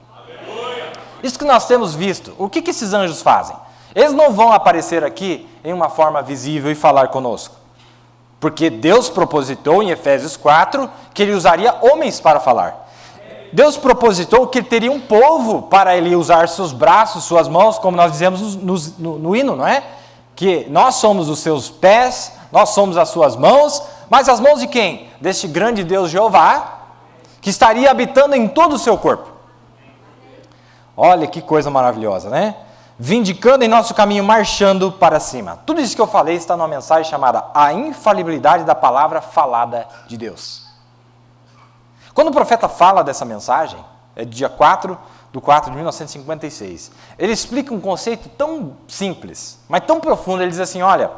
Isso que nós temos visto, o que esses anjos fazem? Eles não vão aparecer aqui em uma forma visível e falar conosco. Porque Deus propositou em Efésios 4 que ele usaria homens para falar. Deus propositou que ele teria um povo para ele usar seus braços, suas mãos, como nós dizemos no hino, não é? Que nós somos os seus pés, nós somos as suas mãos, mas as mãos de quem? Deste grande Deus Jeová, que estaria habitando em todo o seu corpo. Olha que coisa maravilhosa, né? Vindicando em nosso caminho, marchando para cima. Tudo isso que eu falei está numa mensagem chamada A Infalibilidade da Palavra Falada de Deus. Quando o profeta fala dessa mensagem, é dia 4/4 de 1956, ele explica um conceito tão simples, mas tão profundo. Ele diz assim, olha,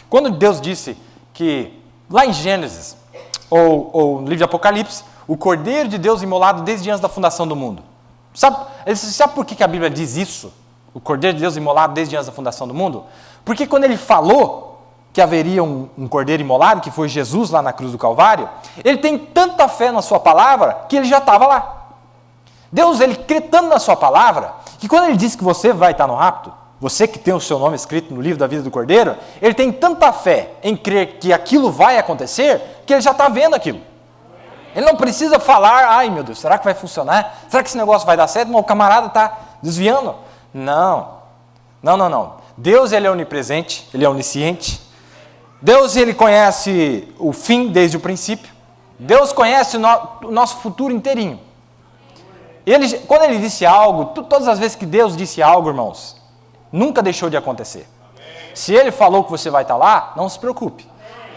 quando Deus disse que, lá em Gênesis, ou no livro de Apocalipse, o Cordeiro de Deus imolado desde antes da fundação do mundo. Sabe por que a Bíblia diz isso? O Cordeiro de Deus imolado desde antes da fundação do mundo? Porque quando ele falou que haveria um Cordeiro imolado, que foi Jesus lá na cruz do Calvário, ele tem tanta fé na sua palavra que ele já estava lá. Deus, ele crê tanto na sua palavra, que quando ele diz que você vai estar no rapto, você que tem o seu nome escrito no livro da vida do Cordeiro, ele tem tanta fé em crer que aquilo vai acontecer, que ele já está vendo aquilo. Ele não precisa falar, ai meu Deus, será que vai funcionar? Será que esse negócio vai dar certo? Mas o camarada está desviando. Não. Deus, ele é onipresente, ele é onisciente. Deus, ele conhece o fim desde o princípio. Deus conhece o nosso futuro inteirinho. Quando ele disse algo, todas as vezes que Deus disse algo, irmãos, nunca deixou de acontecer. Se ele falou que você vai estar lá, não se preocupe.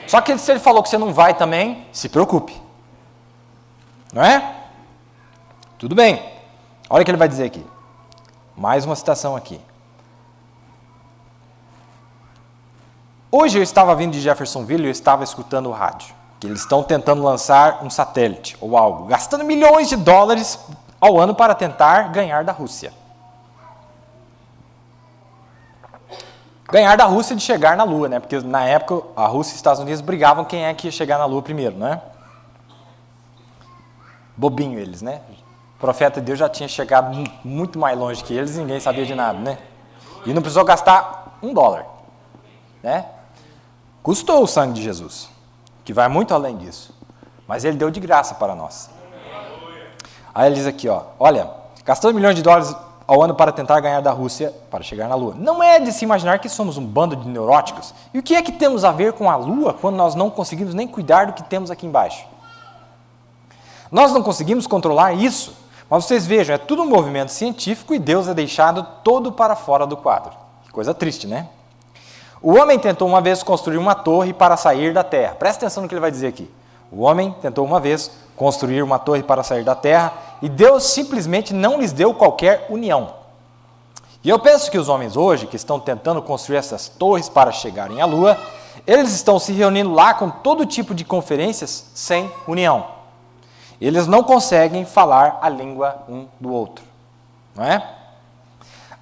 Só que se ele falou que você não vai também, se preocupe. Não é? Tudo bem. Olha o que ele vai dizer aqui. Mais uma citação aqui. Hoje eu estava vindo de Jeffersonville e eu estava escutando o rádio, que eles estão tentando lançar um satélite ou algo, gastando milhões de dólares ao ano para tentar ganhar da Rússia. Ganhar da Rússia de chegar na Lua, né? Porque na época a Rússia e os Estados Unidos brigavam quem é que ia chegar na Lua primeiro, né? Bobinho eles, né? O profeta de Deus já tinha chegado muito mais longe que eles e ninguém sabia de nada, né? E não precisou gastar $1, né? Custou o sangue de Jesus, que vai muito além disso. Mas ele deu de graça para nós. Aí ele diz aqui, olha, gastando milhões de dólares ao ano para tentar ganhar da Rússia para chegar na Lua. Não é de se imaginar que somos um bando de neuróticos. E o que é que temos a ver com a Lua quando nós não conseguimos nem cuidar do que temos aqui embaixo? Nós não conseguimos controlar isso. Mas vocês vejam, é tudo um movimento científico e Deus é deixado todo para fora do quadro. Que coisa triste, né? O homem tentou uma vez construir uma torre para sair da terra. Presta atenção no que ele vai dizer aqui. O homem tentou uma vez construir uma torre para sair da terra e Deus simplesmente não lhes deu qualquer união. E eu penso que os homens hoje, que estão tentando construir essas torres para chegarem à lua, eles estão se reunindo lá com todo tipo de conferências sem união. Eles não conseguem falar a língua um do outro, não é?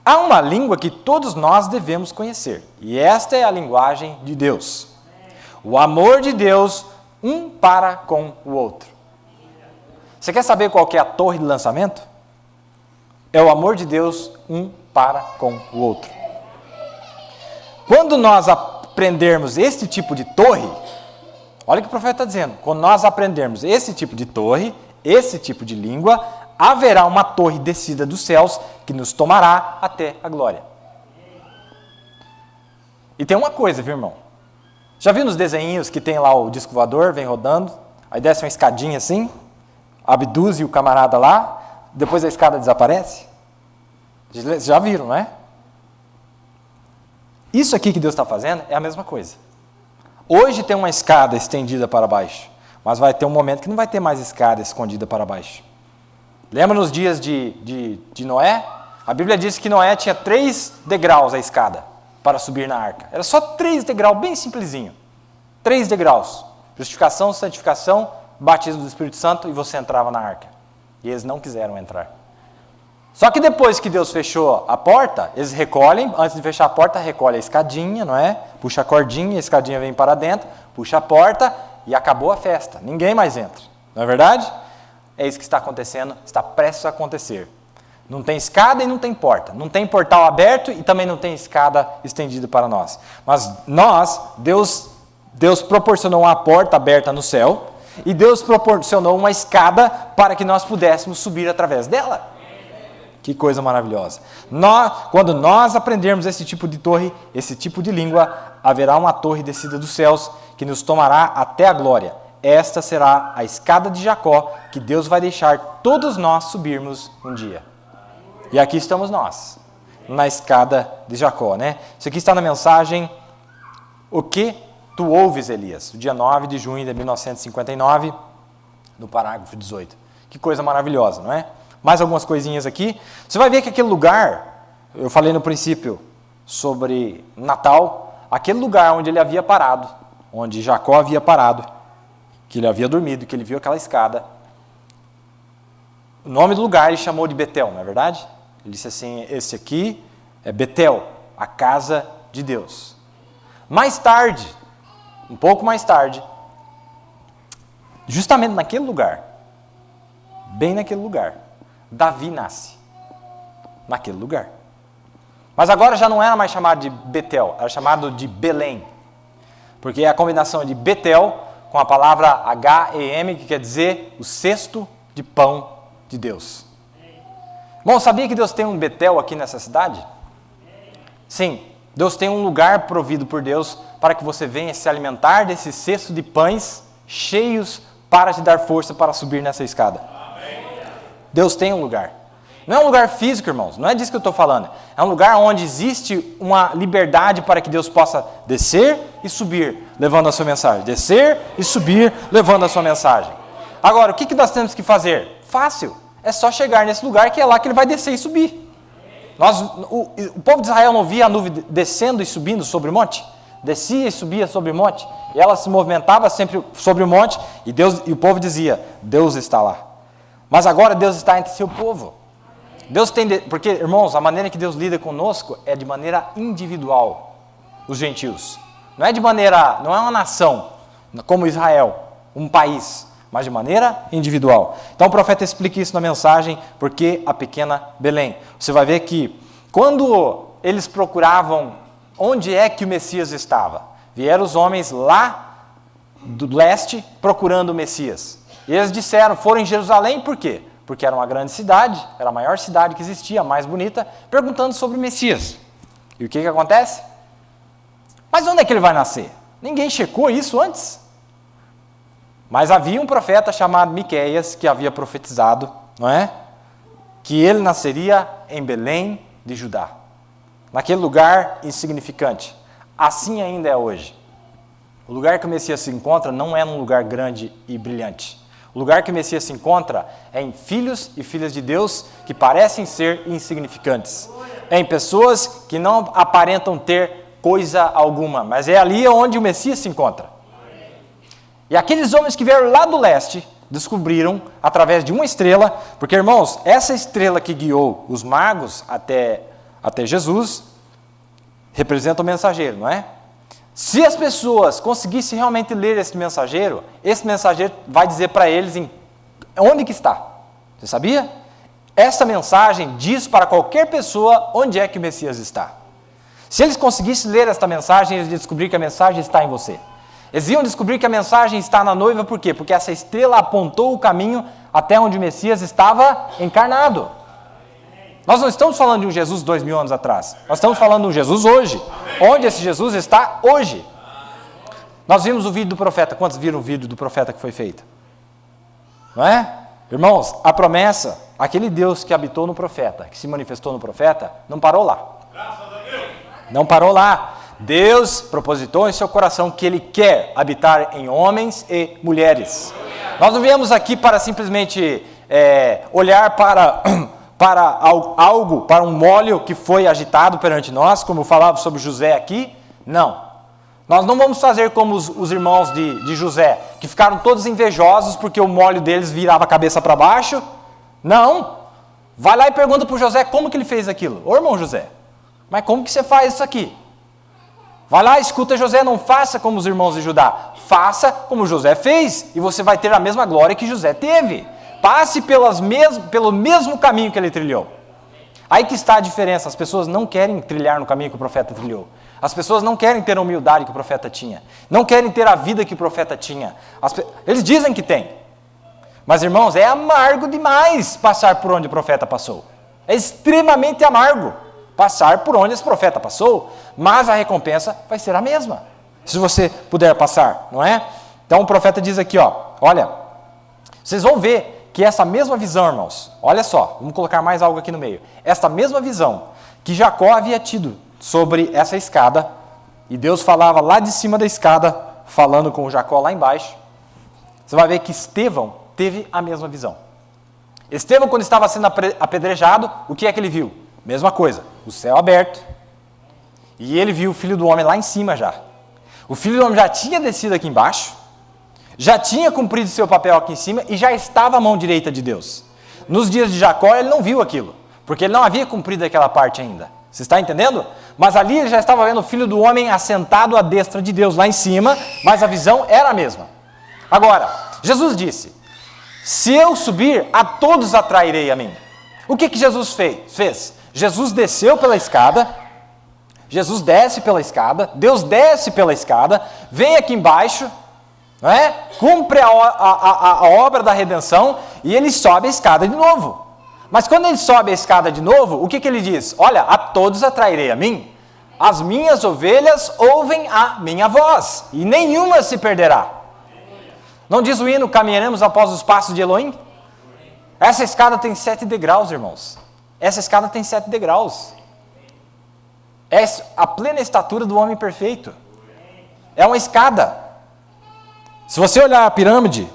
Há uma língua que todos nós devemos conhecer, e esta é a linguagem de Deus. O amor de Deus um para com o outro. Você quer saber qual que é a torre de lançamento? É o amor de Deus um para com o outro. Quando nós aprendermos este tipo de torre, olha o que o profeta está dizendo, quando nós aprendermos esse tipo de torre, esse tipo de língua, haverá uma torre descida dos céus que nos tomará até a glória. E tem uma coisa, viu, irmão? Já viu nos desenhinhos que tem lá o disco voador, vem rodando, aí desce uma escadinha assim, abduz o camarada lá, depois a escada desaparece? Já viram, não é? Isso aqui que Deus está fazendo é a mesma coisa. Hoje tem uma escada estendida para baixo, mas vai ter um momento que não vai ter mais escada escondida para baixo. Lembra nos dias de Noé? A Bíblia diz que Noé tinha 3 degraus a escada para subir na arca. Era só 3 degraus, bem simplesinho. 3 degraus. Justificação, santificação, batismo do Espírito Santo e você entrava na arca. E eles não quiseram entrar. Só que depois que Deus fechou a porta, eles recolhem, antes de fechar a porta, recolhe a escadinha, não é? Puxa a cordinha, a escadinha vem para dentro, puxa a porta e acabou a festa. Ninguém mais entra. Não é verdade? É isso que está acontecendo, está prestes a acontecer. Não tem escada e não tem porta. Não tem portal aberto e também não tem escada estendida para nós. Mas Deus proporcionou uma porta aberta no céu e Deus proporcionou uma escada para que nós pudéssemos subir através dela. Que coisa maravilhosa. Quando nós aprendermos esse tipo de torre, esse tipo de língua, haverá uma torre descida dos céus que nos tomará até a glória. Esta será a escada de Jacó que Deus vai deixar todos nós subirmos um dia. E aqui estamos nós, na escada de Jacó, né? Isso aqui está na mensagem O que tu ouves, Elias? O dia 9 de junho de 1959, no parágrafo 18. Que coisa maravilhosa, não é? Mais algumas coisinhas aqui. Você vai ver que aquele lugar, eu falei no princípio sobre Natal, aquele lugar onde ele havia parado, onde Jacó havia parado, que ele havia dormido, que ele viu aquela escada. O nome do lugar ele chamou de Betel, não é verdade? Ele disse assim, esse aqui é Betel, a casa de Deus. Mais tarde, um pouco mais tarde, justamente naquele lugar, bem naquele lugar, Davi nasce. Naquele lugar. Mas agora já não era mais chamado de Betel, era chamado de Belém. Porque é a combinação de Betel com a palavra H-E-M, que quer dizer o cesto de pão de Deus. Bom, sabia que Deus tem um Betel aqui nessa cidade? Sim, Deus tem um lugar provido por Deus para que você venha se alimentar desse cesto de pães cheios para te dar força para subir nessa escada. Deus tem um lugar. Não é um lugar físico, irmãos, não é disso que eu estou falando. É um lugar onde existe uma liberdade para que Deus possa descer e subir, levando a sua mensagem. Descer e subir, levando a sua mensagem. Agora, o que nós temos que fazer? Fácil. É só chegar nesse lugar que é lá que ele vai descer e subir. O povo de Israel não via a nuvem descendo e subindo sobre o monte? Descia e subia sobre o monte. E ela se movimentava sempre sobre o monte e o povo dizia, Deus está lá. Mas agora Deus está entre seu povo. Porque, irmãos, a maneira que Deus lida conosco é de maneira individual, os gentios. Não é uma nação, como Israel, um país, mas de maneira individual. Então o profeta explica isso na mensagem, porque a pequena Belém. Você vai ver que quando eles procuravam onde é que o Messias estava, vieram os homens lá do leste procurando o Messias. E eles foram em Jerusalém, por quê? Porque era uma grande cidade, era a maior cidade que existia, a mais bonita, perguntando sobre o Messias. E o que acontece? Mas onde é que ele vai nascer? Ninguém checou isso antes. Mas havia um profeta chamado Miqueias que havia profetizado, não é? Que ele nasceria em Belém de Judá, naquele lugar insignificante. assim ainda é hoje. O lugar que o Messias se encontra não é num lugar grande e brilhante. O lugar que o Messias se encontra é em filhos e filhas de Deus que parecem ser insignificantes. É em pessoas que não aparentam ter coisa alguma, mas é ali onde o Messias se encontra. E aqueles homens que vieram lá do leste descobriram, através de uma estrela, porque, irmãos, essa estrela que guiou os magos até Jesus representa o mensageiro, não é? Se as pessoas conseguissem realmente ler esse mensageiro vai dizer para eles onde que está. Você sabia? Essa mensagem diz para qualquer pessoa onde é que o Messias está. Se eles conseguissem ler esta mensagem, eles iam descobrir que a mensagem está em você. Eles iam descobrir que a mensagem está na noiva, por quê? Porque essa estrela apontou o caminho até onde o Messias estava encarnado. Nós não estamos falando de um Jesus 2000 anos atrás. Nós estamos falando de um Jesus hoje. Onde esse Jesus está hoje. Nós vimos o vídeo do profeta. Quantos viram o vídeo do profeta que foi feito? Não é? Irmãos, a promessa, aquele Deus que habitou no profeta, que se manifestou no profeta, não parou lá. Não parou lá. Deus propositou em seu coração que Ele quer habitar em homens e mulheres. Nós não viemos aqui para simplesmente olhar para algo, para um molho que foi agitado perante nós, como eu falava sobre José aqui. Não. Nós não vamos fazer como os irmãos de José, que ficaram todos invejosos porque o molho deles virava a cabeça para baixo. Não. Vai lá e pergunta para o José como que ele fez aquilo. Ô irmão José, mas como que você faz isso aqui? Vai lá, escuta José, não faça como os irmãos de Judá. Faça como José fez e você vai ter a mesma glória que José teve. Passe pelo mesmo caminho que ele trilhou. Aí que está a diferença. As pessoas não querem trilhar no caminho que o profeta trilhou. As pessoas não querem ter a humildade que o profeta tinha. Não querem ter a vida que o profeta tinha. Eles dizem que tem. Mas, irmãos, é amargo demais passar por onde o profeta passou. É extremamente amargo passar por onde esse profeta passou. Mas a recompensa vai ser a mesma, se você puder passar, não é? Então o profeta diz aqui, olha, vocês vão ver que essa mesma visão, irmãos, olha só, vamos colocar mais algo aqui no meio. Esta mesma visão que Jacó havia tido sobre essa escada, e Deus falava lá de cima da escada, falando com Jacó lá embaixo, você vai ver que Estevão teve a mesma visão. Estevão, quando estava sendo apedrejado, o que é que ele viu? Mesma coisa, o céu aberto, e ele viu o Filho do Homem lá em cima já. O Filho do Homem já tinha descido aqui embaixo, já tinha cumprido seu papel aqui em cima e já estava à mão direita de Deus. Nos dias de Jacó ele não viu aquilo, porque ele não havia cumprido aquela parte ainda. Você está entendendo? Mas ali ele já estava vendo o Filho do Homem assentado à destra de Deus lá em cima, mas a visão era a mesma. Agora, Jesus disse, se eu subir, a todos atrairei a mim. O que Jesus fez? Jesus desceu pela escada, Jesus desce pela escada, Deus desce pela escada, vem aqui embaixo, não é? Cumpre a obra da redenção e ele sobe a escada de novo. Mas quando ele sobe a escada de novo, o que ele diz? Olha, a todos atrairei a mim, as minhas ovelhas ouvem a minha voz e nenhuma se perderá. Não diz o hino, caminharemos após os passos de Elohim? Essa escada tem 7 degraus, irmãos. Essa escada tem 7 degraus. É a plena estatura do homem perfeito. É uma escada. Se você olhar a pirâmide,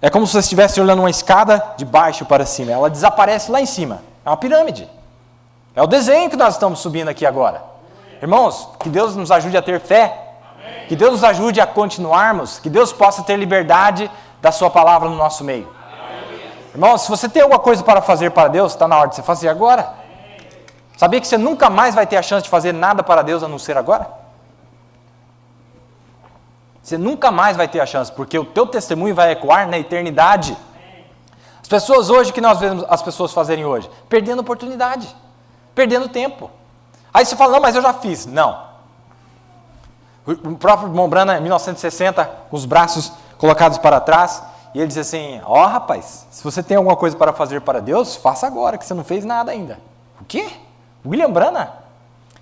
é como se você estivesse olhando uma escada de baixo para cima. Ela desaparece lá em cima. É uma pirâmide. É o desenho que nós estamos subindo aqui agora. Irmãos, que Deus nos ajude a ter fé. Que Deus nos ajude a continuarmos. Que Deus possa ter liberdade da sua palavra no nosso meio. Irmãos, se você tem alguma coisa para fazer para Deus, está na hora de você fazer agora. Sabia que você nunca mais vai ter a chance de fazer nada para Deus a não ser agora? Você nunca mais vai ter a chance, porque o teu testemunho vai ecoar na eternidade. As pessoas hoje, que nós vemos as pessoas fazerem hoje? Perdendo oportunidade, perdendo tempo. Aí você fala, não, mas eu já fiz. Não. O próprio irmão Branham, em 1960, com os braços colocados para trás, e ele diz assim, rapaz, se você tem alguma coisa para fazer para Deus, faça agora, que você não fez nada ainda. O quê? William Branham?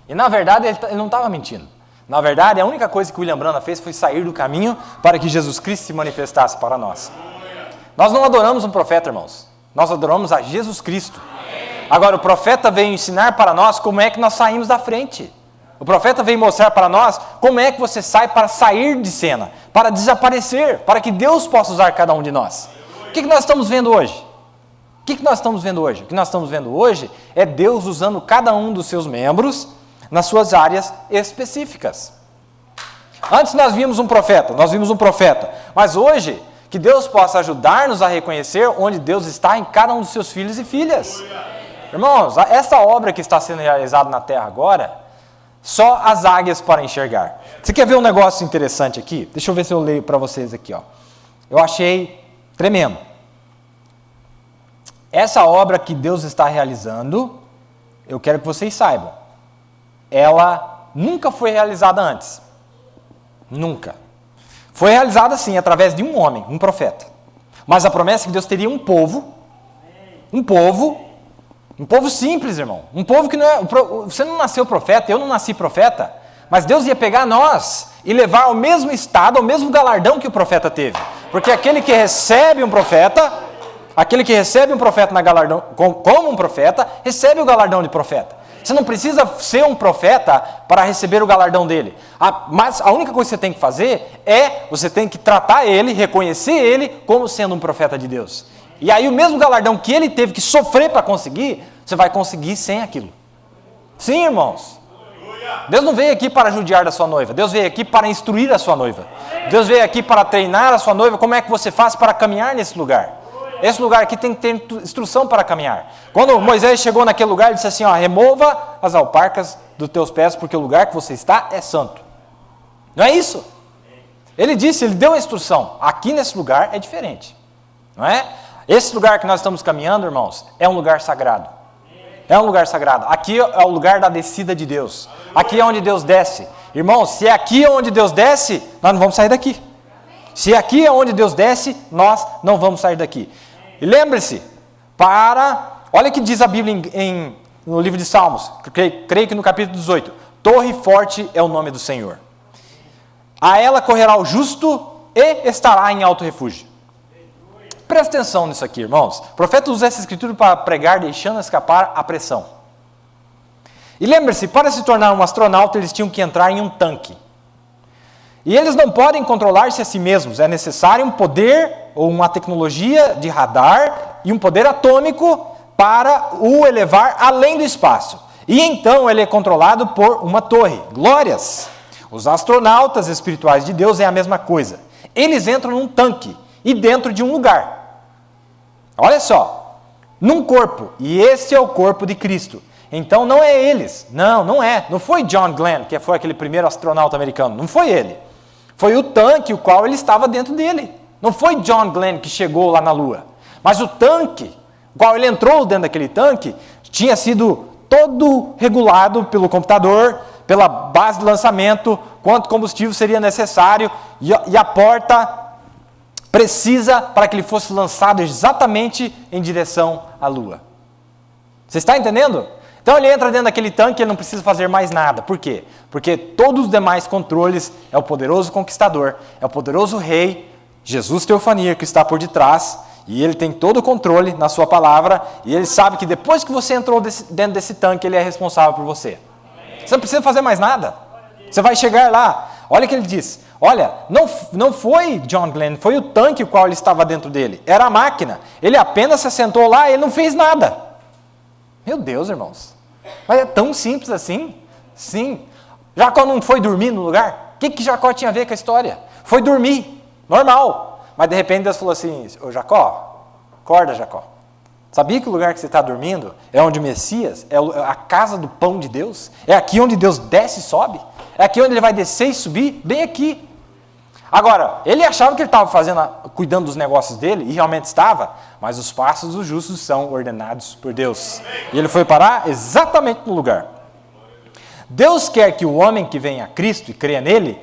E na verdade ele não estava mentindo. Na verdade, a única coisa que William Branham fez foi sair do caminho para que Jesus Cristo se manifestasse para nós. Nós não adoramos um profeta, irmãos. Nós adoramos a Jesus Cristo. Agora, o profeta veio ensinar para nós como é que nós saímos da frente. O profeta veio mostrar para nós como é que você sai para sair de cena, para desaparecer, para que Deus possa usar cada um de nós. O que nós estamos vendo hoje? O que nós estamos vendo hoje? O que nós estamos vendo hoje é Deus usando cada um dos seus membros nas suas áreas específicas. Antes nós vimos um profeta, mas hoje, que Deus possa ajudar-nos a reconhecer onde Deus está em cada um dos seus filhos e filhas. Irmãos, essa obra que está sendo realizada na terra agora, só as águias podem enxergar. Você quer ver um negócio interessante aqui? Deixa eu ver se eu leio para vocês aqui. Eu achei tremendo. Essa obra que Deus está realizando, eu quero que vocês saibam, ela nunca foi realizada antes. Nunca. Foi realizada sim, através de um homem, um profeta. Mas a promessa é que Deus teria um povo simples, irmão. Um povo que não é... Você não nasceu profeta, eu não nasci profeta, mas Deus ia pegar nós e levar ao mesmo estado, ao mesmo galardão que o profeta teve. Porque aquele que recebe um profeta na galardão, como um profeta, recebe o galardão de profeta. Você não precisa ser um profeta para receber o galardão dele. Mas a única coisa que você tem que fazer você tem que tratar ele, reconhecer ele como sendo um profeta de Deus. E aí o mesmo galardão que ele teve que sofrer para conseguir, você vai conseguir sem aquilo. Sim, irmãos. Deus não veio aqui para judiar da sua noiva. Deus veio aqui para instruir a sua noiva. Deus veio aqui para treinar a sua noiva. Como é que você faz para caminhar nesse lugar? Esse lugar aqui tem que ter instrução para caminhar. Quando Moisés chegou naquele lugar, ele disse assim, remova as alparcas dos teus pés, porque o lugar que você está é santo. Não é isso? Ele deu a instrução. Aqui nesse lugar é diferente. Não é? Esse lugar que nós estamos caminhando, irmãos, é um lugar sagrado. É um lugar sagrado. Aqui é o lugar da descida de Deus. Aqui é onde Deus desce. Irmãos, se é aqui onde Deus desce, nós não vamos sair daqui. Se aqui é onde Deus desce, nós não vamos sair daqui. E lembre-se, olha o que diz a Bíblia no livro de Salmos, creio que no capítulo 18, torre forte é o nome do Senhor. A ela correrá o justo e estará em alto refúgio. Presta atenção nisso aqui, irmãos. O profeta usa essa escritura para pregar, deixando escapar a pressão. E lembre-se, para se tornar um astronauta, eles tinham que entrar em um tanque. E eles não podem controlar-se a si mesmos. É necessário um poder ou uma tecnologia de radar e um poder atômico para o elevar além do espaço. E então ele é controlado por uma torre. Glórias! Os astronautas espirituais de Deus é a mesma coisa. Eles entram num tanque e dentro de um lugar. Olha só, num corpo. E esse é o corpo de Cristo. Então não é eles. Não é. Não foi John Glenn, que foi aquele primeiro astronauta americano. Não foi ele. Foi o tanque, o qual ele estava dentro dele. Não foi John Glenn que chegou lá na Lua. Mas o tanque, o qual ele entrou dentro daquele tanque, tinha sido todo regulado pelo computador, pela base de lançamento, quanto combustível seria necessário, e a porta precisa para que ele fosse lançado exatamente em direção à Lua. Você está entendendo? Então ele entra dentro daquele tanque e ele não precisa fazer mais nada. Por quê? Porque todos os demais controles é o poderoso conquistador, é o poderoso rei, Jesus Teofania, que está por detrás, e ele tem todo o controle na sua palavra, e ele sabe que depois que você entrou dentro desse tanque, ele é responsável por você. Você não precisa fazer mais nada. Você vai chegar lá. Olha o que ele diz. Olha, não foi John Glenn, foi o tanque o qual ele estava dentro dele. Era a máquina. Ele apenas se assentou lá e ele não fez nada. Meu Deus, irmãos. Mas é tão simples assim? Sim. Jacó não foi dormir no lugar? O que Jacó tinha a ver com a história? Foi dormir, normal. Mas de repente Deus falou assim, ô Jacó, acorda Jacó. Sabia que o lugar que você está dormindo é onde o Messias, é a casa do pão de Deus? É aqui onde Deus desce e sobe? É aqui onde ele vai descer e subir? Bem aqui. Agora, ele achava que ele estava cuidando dos negócios dele, e realmente estava, mas os passos dos justos são ordenados por Deus. E ele foi parar exatamente no lugar. Deus quer que o homem que venha a Cristo e creia nele,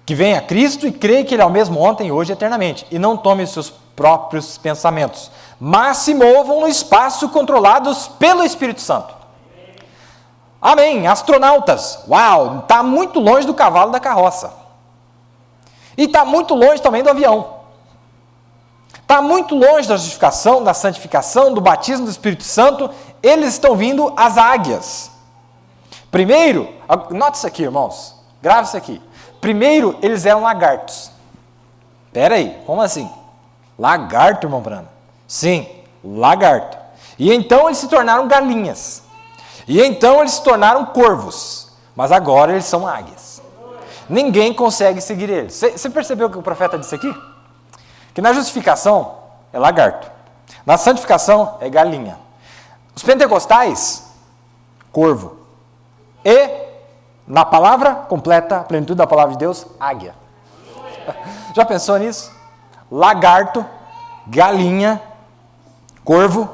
que venha a Cristo e creia que ele é o mesmo ontem, hoje e eternamente, e não tome os seus próprios pensamentos, mas se movam no espaço controlados pelo Espírito Santo. Amém. Astronautas, uau, está muito longe do cavalo da carroça. E está muito longe também do avião. Está muito longe da justificação, da santificação, do batismo do Espírito Santo. Eles estão vindo as águias. Primeiro, note isso aqui, irmãos. Grave isso aqui. Primeiro, eles eram lagartos. Espera aí, como assim? Lagarto, irmão Brana? Sim, lagarto. E então eles se tornaram galinhas. E então eles se tornaram corvos. Mas agora eles são águias. Ninguém consegue seguir eles. Você percebeu o que o profeta disse aqui? Que na justificação é lagarto. Na santificação é galinha. Os pentecostais, corvo. E, na palavra completa, a plenitude da palavra de Deus, águia. Já pensou nisso? Lagarto, galinha, corvo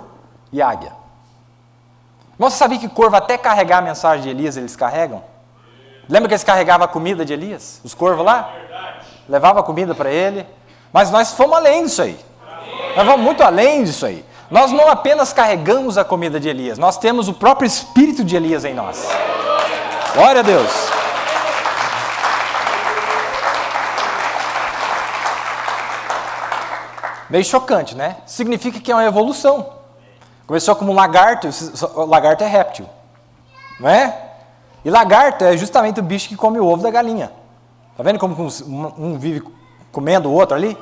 e águia. Você sabia que corvo até carregar a mensagem de Elias eles carregam? Lembra que eles carregavam a comida de Elias? Os corvos lá? Levava a comida para ele. Mas nós fomos além disso aí. Nós vamos muito além disso aí. Nós não apenas carregamos a comida de Elias, nós temos o próprio espírito de Elias em nós. Glória a Deus. Meio chocante, né? Significa que é uma evolução. Começou como um lagarto, o lagarto é réptil, não é? E lagarto é justamente o bicho que come o ovo da galinha. Tá vendo como um vive comendo o outro ali?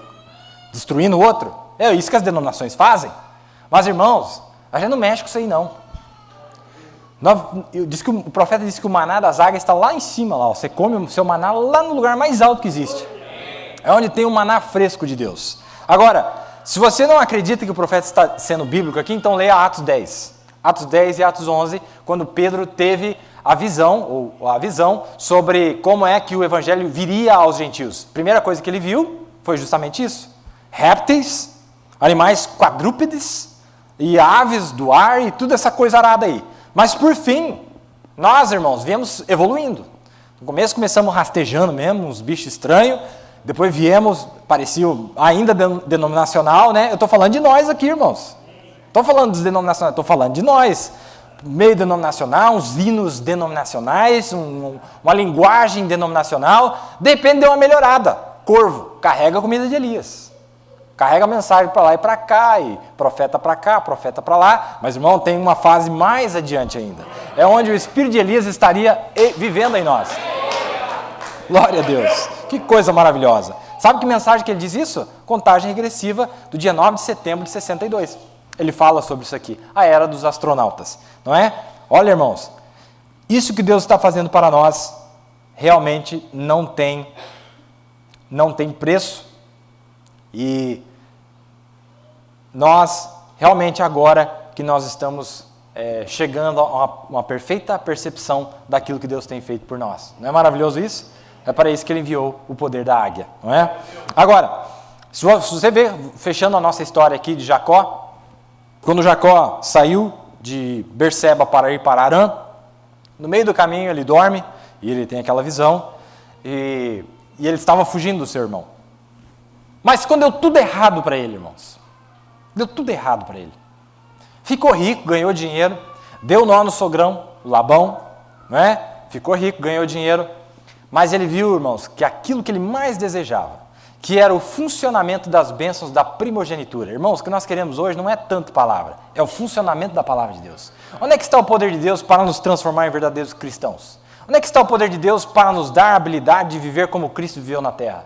Destruindo o outro? É isso que as denominações fazem. Mas, irmãos, a gente não mexe com isso aí, não. O profeta disse que o maná das águias está lá em cima. Lá, ó. Você come o seu maná lá no lugar mais alto que existe. É onde tem o maná fresco de Deus. Agora, se você não acredita que o profeta está sendo bíblico aqui, então leia Atos 10. Atos 10 e Atos 11, quando Pedro teve a visão sobre como é que o evangelho viria aos gentios. Primeira coisa que ele viu foi justamente isso. Répteis, animais quadrúpedes e aves do ar e tudo essa coisa arada aí. Mas por fim, nós, irmãos, viemos evoluindo. No começo começamos rastejando mesmo, uns bichos estranhos. Depois viemos, parecia ainda denominacional, né? Eu estou falando de nós aqui, irmãos. Estou falando dos denominacionais, estou falando de nós. Meio denominacional, uns hinos denominacionais, uma linguagem denominacional. Depende de uma melhorada. Corvo, carrega a comida de Elias. Carrega a mensagem para lá e para cá, e profeta para cá, profeta para lá. Mas, irmão, tem uma fase mais adiante ainda. É onde o Espírito de Elias estaria vivendo em nós. Glória a Deus. Que coisa maravilhosa. Sabe que mensagem que ele diz isso? Contagem regressiva do dia 9 de setembro de 62. Ele fala sobre isso aqui. A era dos astronautas. Não é? Olha, irmãos. Isso que Deus está fazendo para nós realmente não tem preço. E nós, realmente agora que nós estamos chegando a uma perfeita percepção daquilo que Deus tem feito por nós. Não é maravilhoso isso? É para isso que ele enviou o poder da águia, não é? Agora, se você ver, fechando a nossa história aqui de Jacó, quando Jacó saiu de Berseba para ir para Harã, no meio do caminho ele dorme, e ele tem aquela visão, e ele estava fugindo do seu irmão. Mas quando deu tudo errado para ele, irmãos, deu tudo errado para ele. Ficou rico, ganhou dinheiro, deu nó no sogrão, Labão, não é? Ficou rico, ganhou dinheiro, mas ele viu, irmãos, que aquilo que ele mais desejava, que era o funcionamento das bênçãos da primogenitura. Irmãos, o que nós queremos hoje não é tanto palavra, é o funcionamento da palavra de Deus. Onde é que está o poder de Deus para nos transformar em verdadeiros cristãos? Onde é que está o poder de Deus para nos dar a habilidade de viver como Cristo viveu na terra?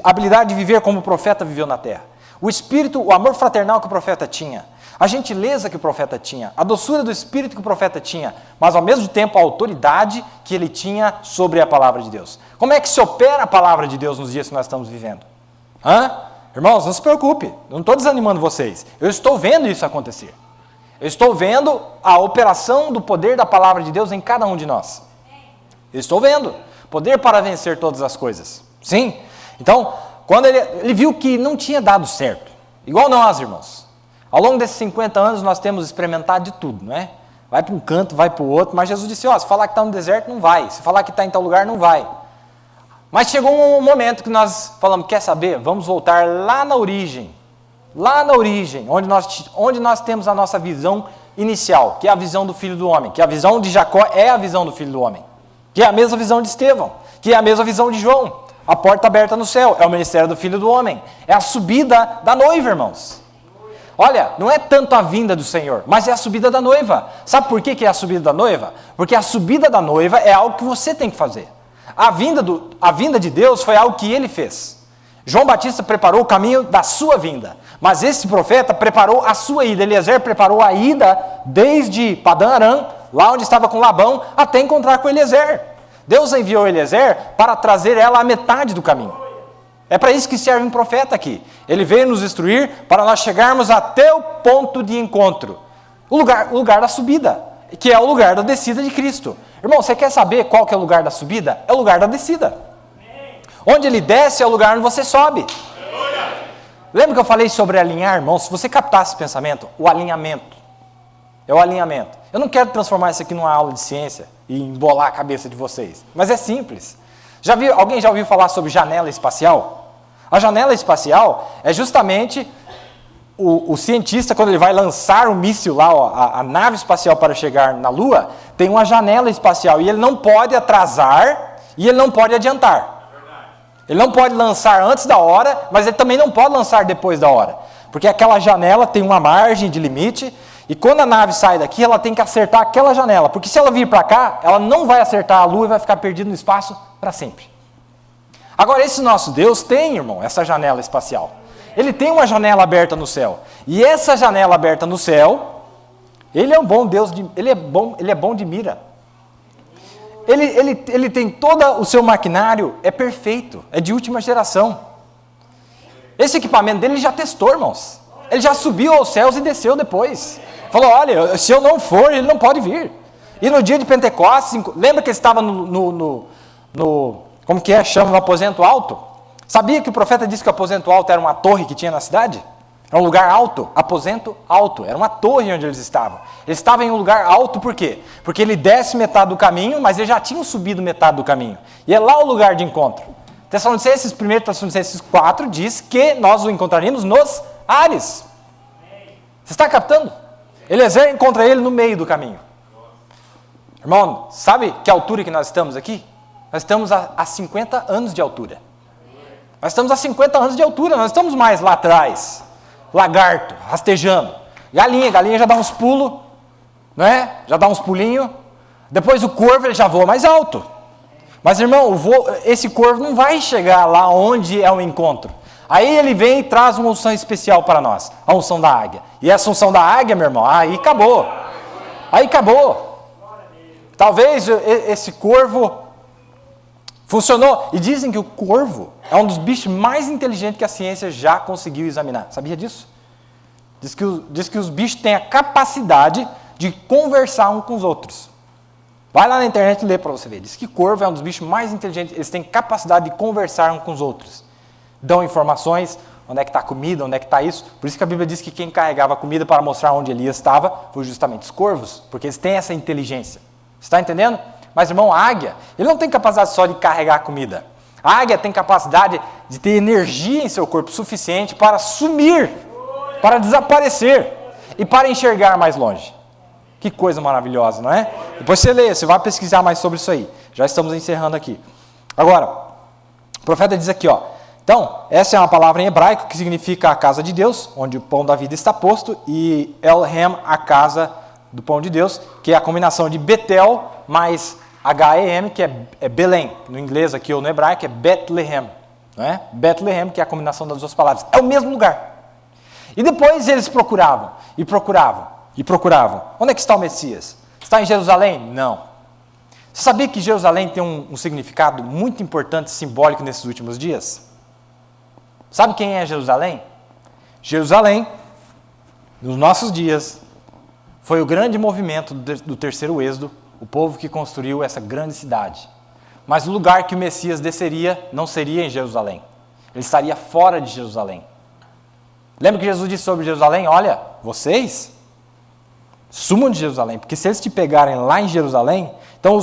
A habilidade de viver como o profeta viveu na terra. O espírito, o amor fraternal que o profeta tinha, a gentileza que o profeta tinha, a doçura do espírito que o profeta tinha, mas ao mesmo tempo a autoridade que ele tinha sobre a palavra de Deus. Como é que se opera a palavra de Deus nos dias que nós estamos vivendo? Irmãos, não se preocupe, eu não estou desanimando vocês, eu estou vendo isso acontecer. Eu estou vendo a operação do poder da palavra de Deus em cada um de nós. Eu estou vendo poder para vencer todas as coisas. Sim. Então, quando ele viu que não tinha dado certo, igual nós, irmãos, ao longo desses 50 anos nós temos experimentado de tudo, não é? Vai para um canto, vai para o outro, mas Jesus disse, se falar que está no deserto, não vai, se falar que está em tal lugar, não vai. Mas chegou um momento que nós falamos, quer saber? Vamos voltar lá na origem, onde nós temos a nossa visão inicial, que é a visão do Filho do Homem, que a visão de Jacó é a visão do Filho do Homem, que é a mesma visão de Estevão, que é a mesma visão de João. A porta aberta no céu, é o ministério do Filho do Homem. É a subida da noiva, irmãos. olha, não é tanto a vinda do Senhor, mas é a subida da noiva. Sabe por que é a subida da noiva? Porque a subida da noiva é algo que você tem que fazer. A vinda de Deus foi algo que ele fez. João Batista preparou o caminho da sua vinda, mas esse profeta preparou a sua ida. Eliezer preparou a ida desde Padã Aram, lá onde estava com Labão, até encontrar com Eliezer. Deus enviou Eliezer para trazer ela à metade do caminho. É para isso que serve um profeta aqui. Ele veio nos instruir para nós chegarmos até o ponto de encontro. O lugar da subida, que é o lugar da descida de Cristo. Irmão, você quer saber qual que é o lugar da subida? É o lugar da descida. Onde ele desce é o lugar onde você sobe. Lembra que eu falei sobre alinhar, irmão? Se você captar esse pensamento, o alinhamento. É o alinhamento. Eu não quero transformar isso aqui numa aula de ciência e embolar a cabeça de vocês. Mas é simples. Alguém já ouviu falar sobre janela espacial? A janela espacial é justamente o cientista, quando ele vai lançar o míssil lá, ó, a nave espacial para chegar na Lua, tem uma janela espacial e ele não pode atrasar e ele não pode adiantar. Ele não pode lançar antes da hora, mas ele também não pode lançar depois da hora. Porque aquela janela tem uma margem de limite e quando a nave sai daqui, ela tem que acertar aquela janela. Porque se ela vir para cá, ela não vai acertar a Lua e vai ficar perdida no espaço para sempre. Agora, esse nosso Deus tem, irmão, essa janela espacial. Ele tem uma janela aberta no céu. E essa janela aberta no céu, ele é um bom Deus, ele é bom de mira. Ele tem todo o seu maquinário, é perfeito, é de última geração. Esse equipamento dele ele já testou, irmãos. Ele já subiu aos céus e desceu depois. Falou, olha, se eu não for, ele não pode vir. E no dia de Pentecostes, lembra que ele estava como que é? Chama no aposento alto? Sabia que o profeta disse que o aposento alto era uma torre que tinha na cidade? Era um lugar alto, aposento alto. Era uma torre onde eles estavam. Eles estavam em um lugar alto por quê? Porque ele desce metade do caminho, mas eles já tinham subido metade do caminho. E é lá o lugar de encontro. 1 Tessalonicenses 4 diz que nós o encontraríamos nos ares. Você está captando? Eliezer encontra ele no meio do caminho. Irmão, sabe que altura que nós estamos aqui? Nós estamos a 50 anos de altura. Nós estamos a 50 anos de altura, nós estamos mais lá atrás. Lagarto, rastejando. Galinha já dá uns pulos, né? Já dá uns pulinhos. Depois o corvo ele já voa mais alto. Mas, irmão, esse corvo não vai chegar lá onde é o encontro. Aí ele vem e traz uma unção especial para nós, a unção da águia. E essa unção da águia, meu irmão, aí acabou. Aí acabou. Talvez esse corvo funcionou. E dizem que o corvo é um dos bichos mais inteligentes que a ciência já conseguiu examinar. Sabia disso? Diz que os bichos têm a capacidade de conversar uns com os outros. Vai lá na internet e lê para você ver. Diz que corvo é um dos bichos mais inteligentes. Eles têm capacidade de conversar uns com os outros. Dão informações, onde é que está a comida, onde é que está isso. Por isso que a Bíblia diz que quem carregava a comida para mostrar onde Elias estava foi justamente os corvos. Porque eles têm essa inteligência. Você está entendendo? Mas, irmão, a águia, ele não tem capacidade só de carregar a comida. A águia tem capacidade de ter energia em seu corpo suficiente para sumir, para desaparecer e para enxergar mais longe. Que coisa maravilhosa, não é? Depois você lê, você vai pesquisar mais sobre isso aí. Já estamos encerrando aqui. Agora, o profeta diz aqui, ó. Então, essa é uma palavra em hebraico que significa a casa de Deus, onde o pão da vida está posto, e Elohim, a casa do pão de Deus, que é a combinação de Betel mais H-E-M, que é Belém. No inglês aqui ou no hebraico é Bethlehem. Não é? Bethlehem, que é a combinação das duas palavras. É o mesmo lugar. E depois eles procuravam, e procuravam, e procuravam. Onde é que está o Messias? Está em Jerusalém? Não. Você sabia que Jerusalém tem um significado muito importante, simbólico nesses últimos dias? Sabe quem é Jerusalém? Jerusalém, nos nossos dias, foi o grande movimento do terceiro êxodo, o povo que construiu essa grande cidade. Mas o lugar que o Messias desceria não seria em Jerusalém. Ele estaria fora de Jerusalém. Lembra que Jesus disse sobre Jerusalém? Olha, vocês sumam de Jerusalém, porque se eles te pegarem lá em Jerusalém, então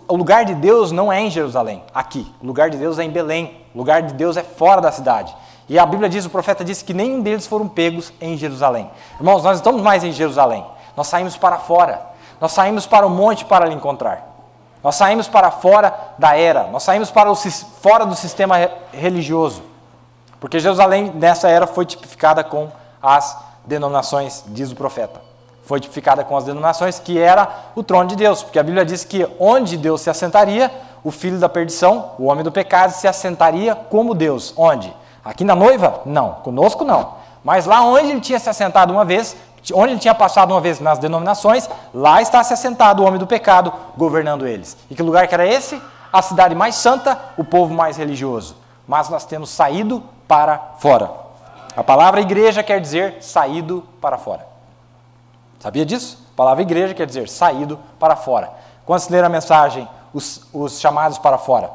o lugar de Deus não é em Jerusalém, aqui. O lugar de Deus é em Belém. O lugar de Deus é fora da cidade. E a Bíblia diz, o profeta disse que nenhum deles foram pegos em Jerusalém. Irmãos, nós não estamos mais em Jerusalém. Nós saímos para fora. Nós saímos para o monte para lhe encontrar. Nós saímos para fora da era. Nós saímos para fora do sistema religioso. Porque Jerusalém, nessa era, foi tipificada com as denominações, diz o profeta. Foi tipificada com as denominações, que era o trono de Deus, porque a Bíblia diz que onde Deus se assentaria, o filho da perdição, o homem do pecado, se assentaria como Deus. Onde? Aqui na noiva? Não. Conosco não. Mas lá onde ele tinha se assentado uma vez, onde ele tinha passado uma vez nas denominações, lá está se assentado o homem do pecado, governando eles. E que lugar que era esse? A cidade mais santa, o povo mais religioso. Mas nós temos saído para fora. A palavra igreja quer dizer saído para fora. Sabia disso? A palavra igreja quer dizer saído para fora. Quando se ler a mensagem, os chamados para fora.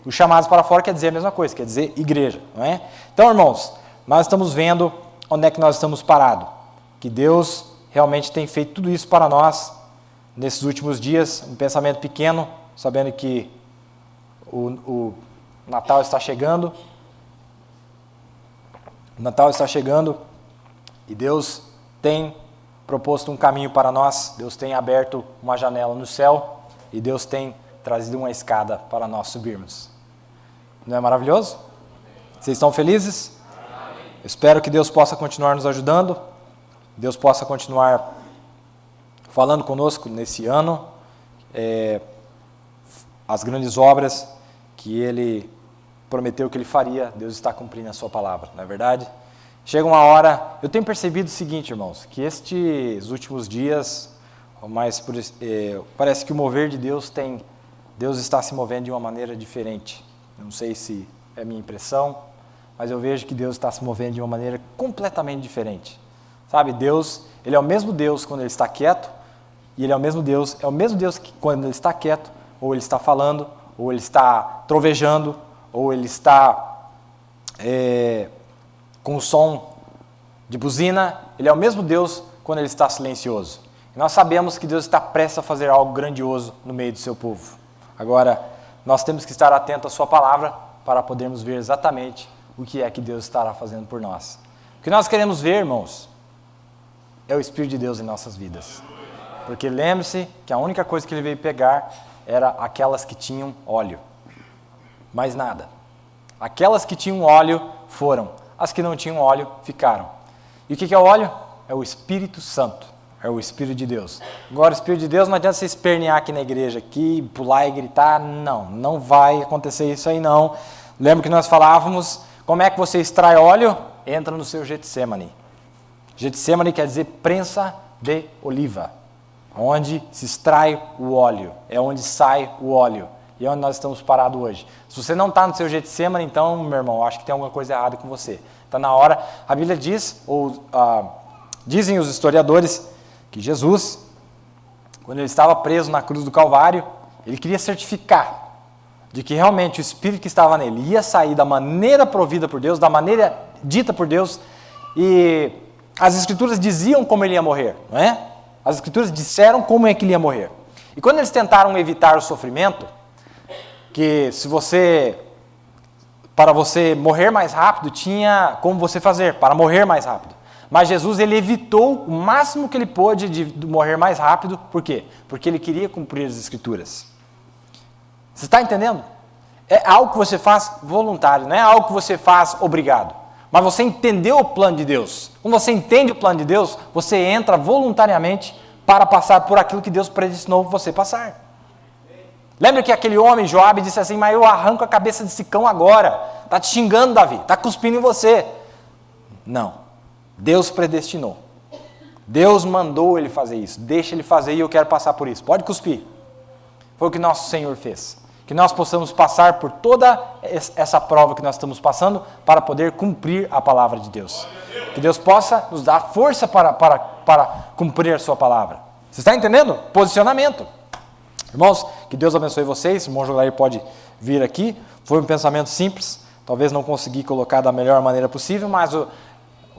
Os chamados para fora quer dizer a mesma coisa, quer dizer igreja, não é? Então, irmãos, nós estamos vendo onde é que nós estamos parados. Que Deus realmente tem feito tudo isso para nós nesses últimos dias, um pensamento pequeno, sabendo que o Natal está chegando. O Natal está chegando e Deus tem proposto um caminho para nós, Deus tem aberto uma janela no céu e Deus tem trazido uma escada para nós subirmos. Não é maravilhoso? Vocês estão felizes? Eu espero que Deus possa continuar nos ajudando, Deus possa continuar falando conosco nesse ano, as grandes obras que Ele prometeu que Ele faria, Deus está cumprindo a sua palavra, não é verdade? Chega uma hora, eu tenho percebido o seguinte, irmãos, que estes últimos dias, parece que o mover de Deus está se movendo de uma maneira diferente. Eu não sei se é minha impressão, mas eu vejo que Deus está se movendo de uma maneira completamente diferente. Sabe, Deus, Ele é o mesmo Deus quando Ele está quieto, e Ele é o mesmo Deus que quando Ele está quieto, ou Ele está falando, ou Ele está trovejando, ou Ele está com o som de buzina. Ele é o mesmo Deus quando Ele está silencioso. E nós sabemos que Deus está prestes a fazer algo grandioso no meio do seu povo. Agora, nós temos que estar atentos à sua palavra para podermos ver exatamente o que é que Deus estará fazendo por nós. O que nós queremos ver, irmãos, é o Espírito de Deus em nossas vidas. Porque lembre-se que a única coisa que Ele veio pegar era aquelas que tinham óleo. Mais nada. Aquelas que tinham óleo foram. As que não tinham óleo ficaram. E o que é o óleo? É o Espírito Santo. É o Espírito de Deus. Agora, o Espírito de Deus não adianta você espernear aqui na igreja, aqui, pular e gritar. Não vai acontecer isso aí não. Lembra que nós falávamos, como é que você extrai óleo? Entra no seu Getsemane. Getsemane quer dizer prensa de oliva. Onde se extrai o óleo. É onde sai o óleo. E é onde nós estamos parados hoje. Se você não está no seu Getsemane, então, meu irmão, acho que tem alguma coisa errada com você. Está na hora, a Bíblia diz, dizem os historiadores, que Jesus, quando ele estava preso na cruz do Calvário, ele queria certificar de que realmente o Espírito que estava nele ia sair da maneira provida por Deus, da maneira dita por Deus, e as Escrituras diziam como ele ia morrer, não é? As Escrituras disseram como é que ele ia morrer. E quando eles tentaram evitar o sofrimento, que para você morrer mais rápido, tinha como você fazer para morrer mais rápido. Mas Jesus, ele evitou o máximo que ele pôde de morrer mais rápido. Por quê? Porque ele queria cumprir as Escrituras. Você está entendendo? É algo que você faz voluntário, não é algo que você faz obrigado. Mas você entendeu o plano de Deus. Quando você entende o plano de Deus, você entra voluntariamente para passar por aquilo que Deus predestinou você passar. Lembra que aquele homem, Joabe, disse assim, mas eu arranco a cabeça desse cão agora. Está te xingando, Davi, está cuspindo em você. Não. Deus predestinou. Deus mandou ele fazer isso. Deixa ele fazer e eu quero passar por isso. Pode cuspir. Foi o que nosso Senhor fez. Que nós possamos passar por toda essa prova que nós estamos passando para poder cumprir a palavra de Deus. Que Deus possa nos dar força para cumprir a sua palavra. Você está entendendo? Posicionamento. Irmãos, que Deus abençoe vocês. O irmão Jogair pode vir aqui. Foi um pensamento simples. Talvez não consegui colocar da melhor maneira possível, mas o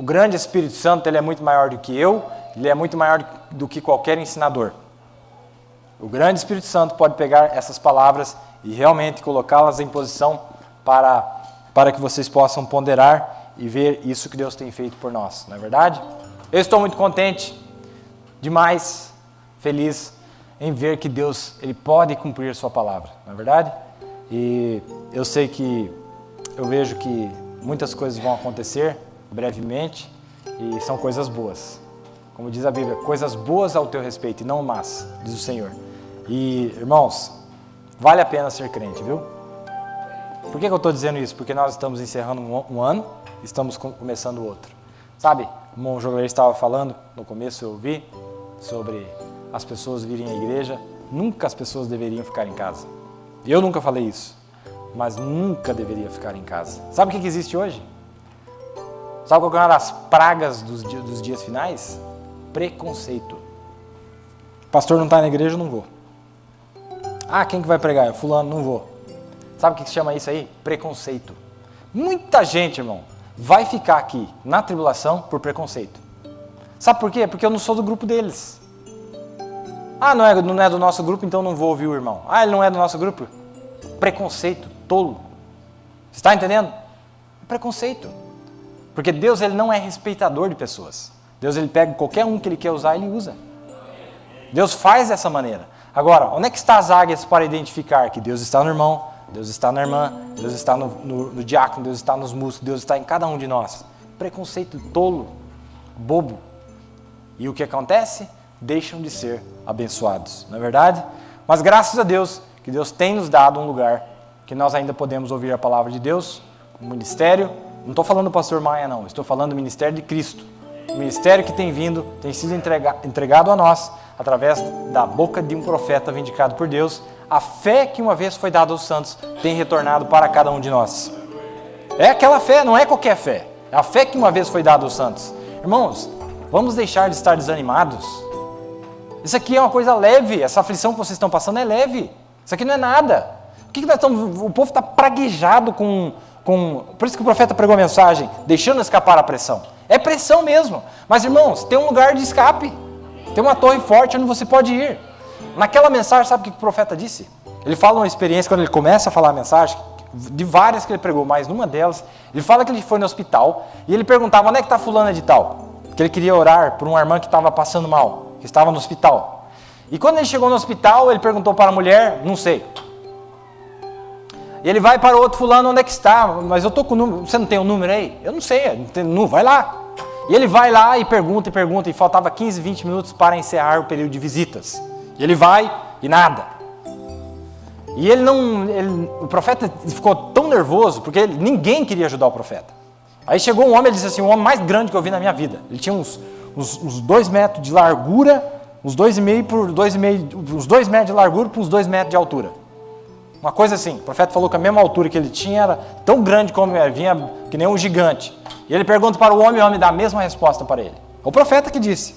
grande Espírito Santo, ele é muito maior do que eu, ele é muito maior do que qualquer ensinador. O grande Espírito Santo pode pegar essas palavras e realmente colocá-las em posição para que vocês possam ponderar e ver isso que Deus tem feito por nós, não é verdade? Eu estou muito contente, demais, feliz em ver que Deus, ele pode cumprir a sua palavra, não é verdade? E eu vejo que muitas coisas vão acontecer brevemente, E são coisas boas. Como diz a Bíblia, coisas boas ao teu respeito e não más, diz o Senhor. E, irmãos, vale a pena ser crente, viu? Por que eu estou dizendo isso? Porque nós estamos encerrando um ano e estamos começando outro. Sabe, o irmão Jogair estava falando, no começo eu ouvi, sobre as pessoas virem à igreja. Nunca as pessoas deveriam ficar em casa. Eu nunca falei isso, mas nunca deveria ficar em casa. Sabe o que existe hoje? Sabe qual é uma das pragas dos dias finais? Preconceito. O pastor não está na igreja, eu não vou. Ah, quem que vai pregar? Eu, fulano, não vou. Sabe o que chama isso aí? Preconceito. Muita gente, irmão, vai ficar aqui na tribulação por preconceito. Sabe por quê? Porque eu não sou do grupo deles. Ah, não é do nosso grupo, então não vou ouvir o irmão. Ah, ele não é do nosso grupo? Preconceito, tolo. Você está entendendo? Preconceito. Porque Deus, ele não é respeitador de pessoas. Deus, ele pega qualquer um que ele quer usar, ele usa. Deus faz dessa maneira. Agora, onde é que estão as águias para identificar que Deus está no irmão, Deus está na irmã, Deus está no diácono, Deus está nos músicos, Deus está em cada um de nós? Preconceito tolo, bobo. E o que acontece? Deixam de ser abençoados, não é verdade? Mas graças a Deus, que Deus tem nos dado um lugar que nós ainda podemos ouvir a palavra de Deus, um ministério. Não estou falando do pastor Maia, não. Estou falando do ministério de Cristo. O ministério que tem vindo, tem sido entregado a nós, através da boca de um profeta vindicado por Deus. A fé que uma vez foi dada aos santos tem retornado para cada um de nós. É aquela fé, não é qualquer fé. É a fé que uma vez foi dada aos santos. Irmãos, vamos deixar de estar desanimados. Isso aqui é uma coisa leve. Essa aflição que vocês estão passando é leve. Isso aqui não é nada. O que nós estamos... O povo está praguejado com... Por isso que o profeta pregou a mensagem, deixando escapar a pressão. É pressão mesmo. Mas, irmãos, tem um lugar de escape. Tem uma torre forte onde você pode ir. Naquela mensagem, sabe o que o profeta disse? Ele fala uma experiência, quando ele começa a falar a mensagem, de várias que ele pregou, mas numa delas, ele fala que ele foi no hospital e ele perguntava, onde é que está fulana de tal? Porque ele queria orar por uma irmã que estava passando mal, que estava no hospital. E quando ele chegou no hospital, ele perguntou para a mulher, não sei. E ele vai para o outro fulano, onde é que está? Mas eu estou com o número, você não tem o número aí? Eu não sei, não, vai lá. E ele vai lá e pergunta, e faltava 15, 20 minutos para encerrar o período de visitas. E ele vai e nada. E o profeta ficou tão nervoso, porque ninguém queria ajudar o profeta. Aí chegou um homem, ele disse assim, o homem mais grande que eu vi na minha vida. Ele tinha uns 2 metros de largura, uns 2,5 por 2,5, uns 2 metros de largura por uns 2 metros de altura. Uma coisa assim, o profeta falou que a mesma altura que ele tinha era tão grande como ele vinha, que nem um gigante. E ele pergunta para o homem dá a mesma resposta para ele. É o profeta que disse.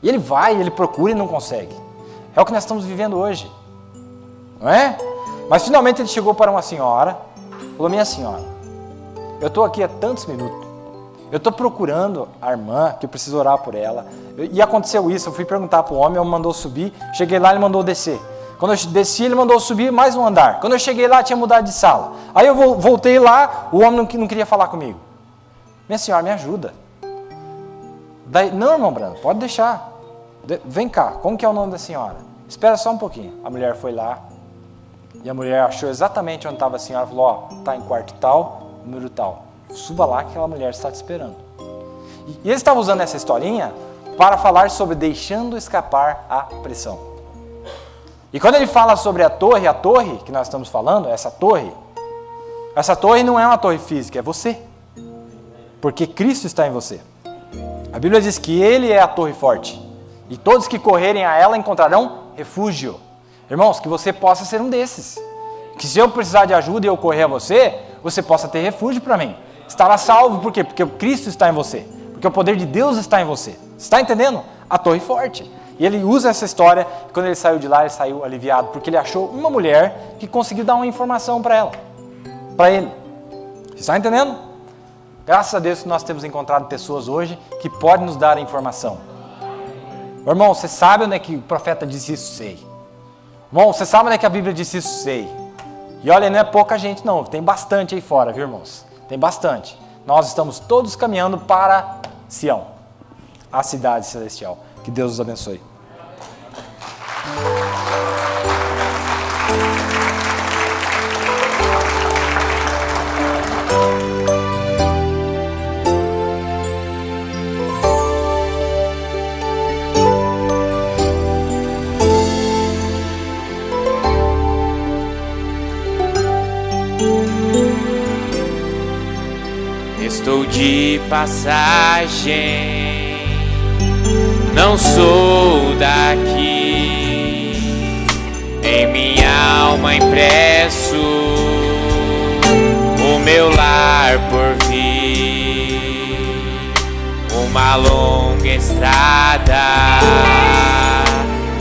E ele vai, ele procura e não consegue. É o que nós estamos vivendo hoje. Não é? Mas finalmente ele chegou para uma senhora, falou, minha senhora, eu estou aqui há tantos minutos, eu estou procurando a irmã, que eu preciso orar por ela, e aconteceu isso, eu fui perguntar para o homem, ele me mandou subir, cheguei lá, ele mandou descer. Quando eu desci, ele mandou subir mais um andar. Quando eu cheguei lá, tinha mudado de sala. Aí eu voltei lá, o homem não queria falar comigo. Minha senhora, me ajuda. Daí, não, irmão Brando, pode deixar. Vem cá, como que é o nome da senhora? Espera só um pouquinho. A mulher foi lá, e a mulher achou exatamente onde estava a senhora, falou, está em quarto tal, número tal. Suba lá que aquela mulher está te esperando. E eles estavam usando essa historinha para falar sobre deixando escapar a pressão. E quando ele fala sobre a torre que nós estamos falando, essa torre não é uma torre física, é você. Porque Cristo está em você. A Bíblia diz que Ele é a torre forte. E todos que correrem a ela encontrarão refúgio. Irmãos, que você possa ser um desses. Que se eu precisar de ajuda e eu correr a você, você possa ter refúgio para mim. Estará salvo, por quê? Porque o Cristo está em você. Porque o poder de Deus está em você. Você está entendendo? A torre forte. E ele usa essa história, e quando ele saiu de lá, ele saiu aliviado, porque ele achou uma mulher que conseguiu dar uma informação para ele. Você está entendendo? Graças a Deus que nós temos encontrado pessoas hoje que podem nos dar a informação. Irmão, você sabe onde é que o profeta disse isso? Sei. Irmão, você sabe onde é que a Bíblia disse isso? Sei. E olha, não é pouca gente não, tem bastante aí fora, viu, irmãos? Tem bastante. Nós estamos todos caminhando para Sião, a cidade celestial. Que Deus os abençoe. de passagem, não sou daqui. Em minha alma impresso o meu lar por vir. Uma longa estrada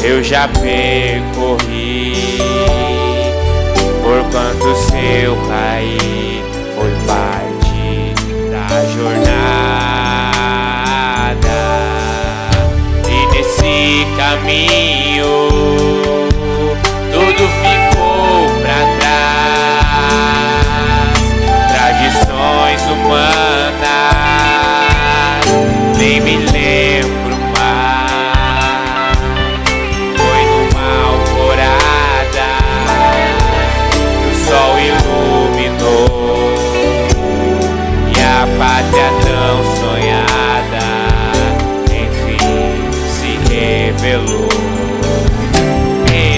eu já percorri. Por quantos eu caí, foi parte da jornada. E nesse caminho tudo ficou pra trás. Tradições humanas nem me lembro mais. Foi numa alvorada que o sol iluminou e a pátria tão sonhada enfim se revelou.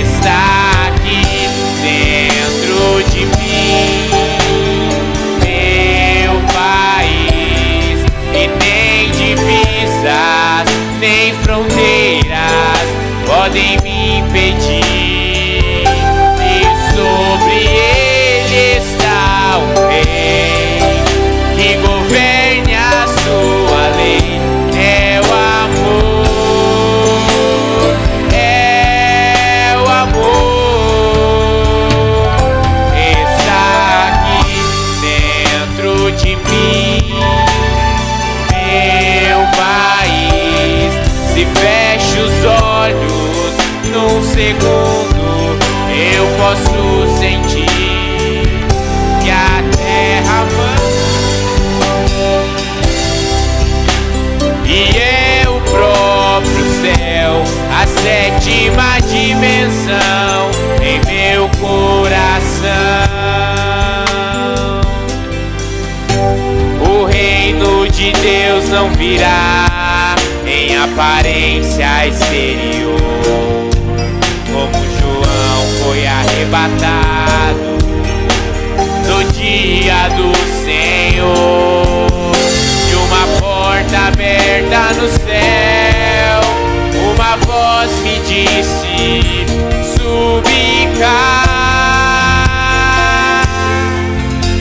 Está aqui dentro de mim, meu país, e nem divisas, nem fronteiras podem me impedir. E sobre ele está um rei que governe a sua lei. É o amor, é o amor. Está aqui dentro de mim, meu país. Se fecho os olhos num segundo, eu posso sentir que a terra e é o próprio céu, a sétima dimensão em meu coração. O reino de Deus não virá em aparência exterior, como João foi arrebatado no dia do Senhor. De uma porta aberta no céu, uma voz me disse: subi cá.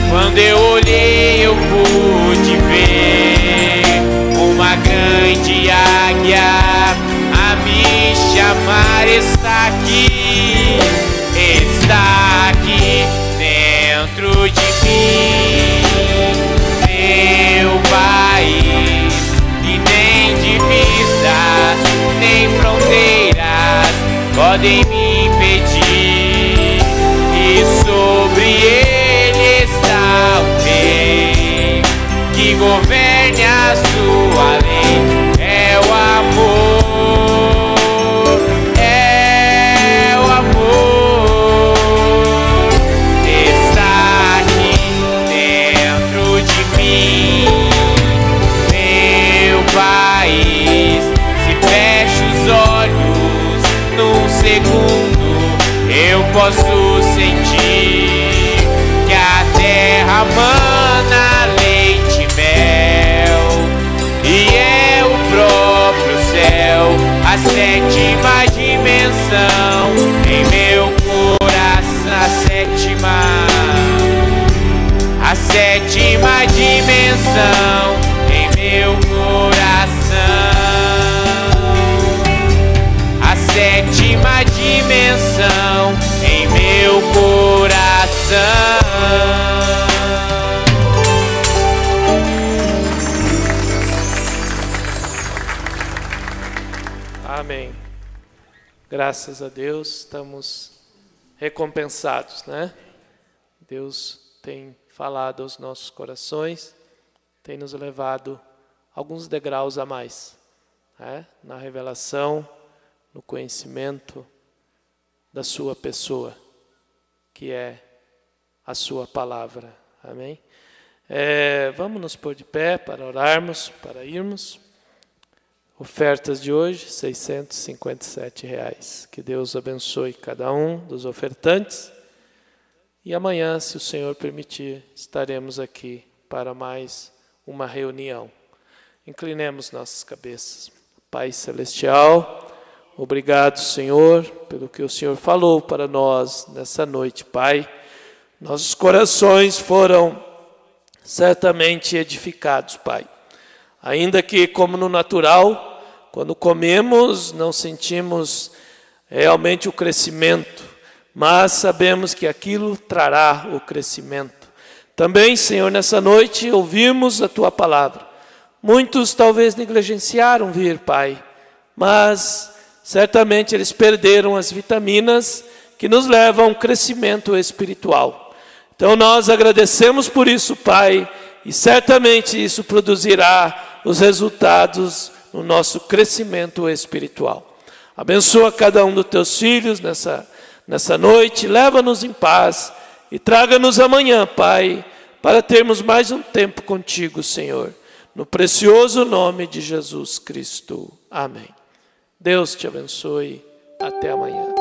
Quando eu olhei eu pude ver uma grande águia a me chamar. Está aqui dentro de mim, meu país, e nem divisas, nem fronteiras podem me impedir. E sobre ele está o rei que governe a sua lei. É o amor, é o amor. Está aqui dentro de mim, meu país. Se fecho os olhos num segundo, eu posso sentir que a terra mana leite e mel, e é o próprio céu, a sétima dimensão em meu coração. A sétima dimensão em meu coração. A sétima dimensão em meu coração. Amém. Graças a Deus, estamos recompensados, né? Deus tem falado aos nossos corações, tem nos levado alguns degraus a mais, né? Na revelação, no conhecimento da sua pessoa, que é a sua palavra. Amém? Vamos nos pôr de pé para orarmos, para irmos. Ofertas de hoje, R$ 657. Que Deus abençoe cada um dos ofertantes. E amanhã, se o Senhor permitir, estaremos aqui para mais uma reunião. Inclinemos nossas cabeças. Pai Celestial, obrigado, Senhor, pelo que o Senhor falou para nós nessa noite, Pai. Nossos corações foram certamente edificados, Pai. Ainda que, como no natural, quando comemos, não sentimos realmente o crescimento, mas sabemos que aquilo trará o crescimento. Também, Senhor, nessa noite ouvimos a Tua palavra. Muitos talvez negligenciaram vir, Pai, mas certamente eles perderam as vitaminas que nos levam a um crescimento espiritual. Então nós agradecemos por isso, Pai, e certamente isso produzirá os resultados no nosso crescimento espiritual. Abençoa cada um dos Teus filhos nessa noite, leva-nos em paz e traga-nos amanhã, Pai, para termos mais um tempo contigo, Senhor. No precioso nome de Jesus Cristo. Amém. Deus te abençoe. Até amanhã.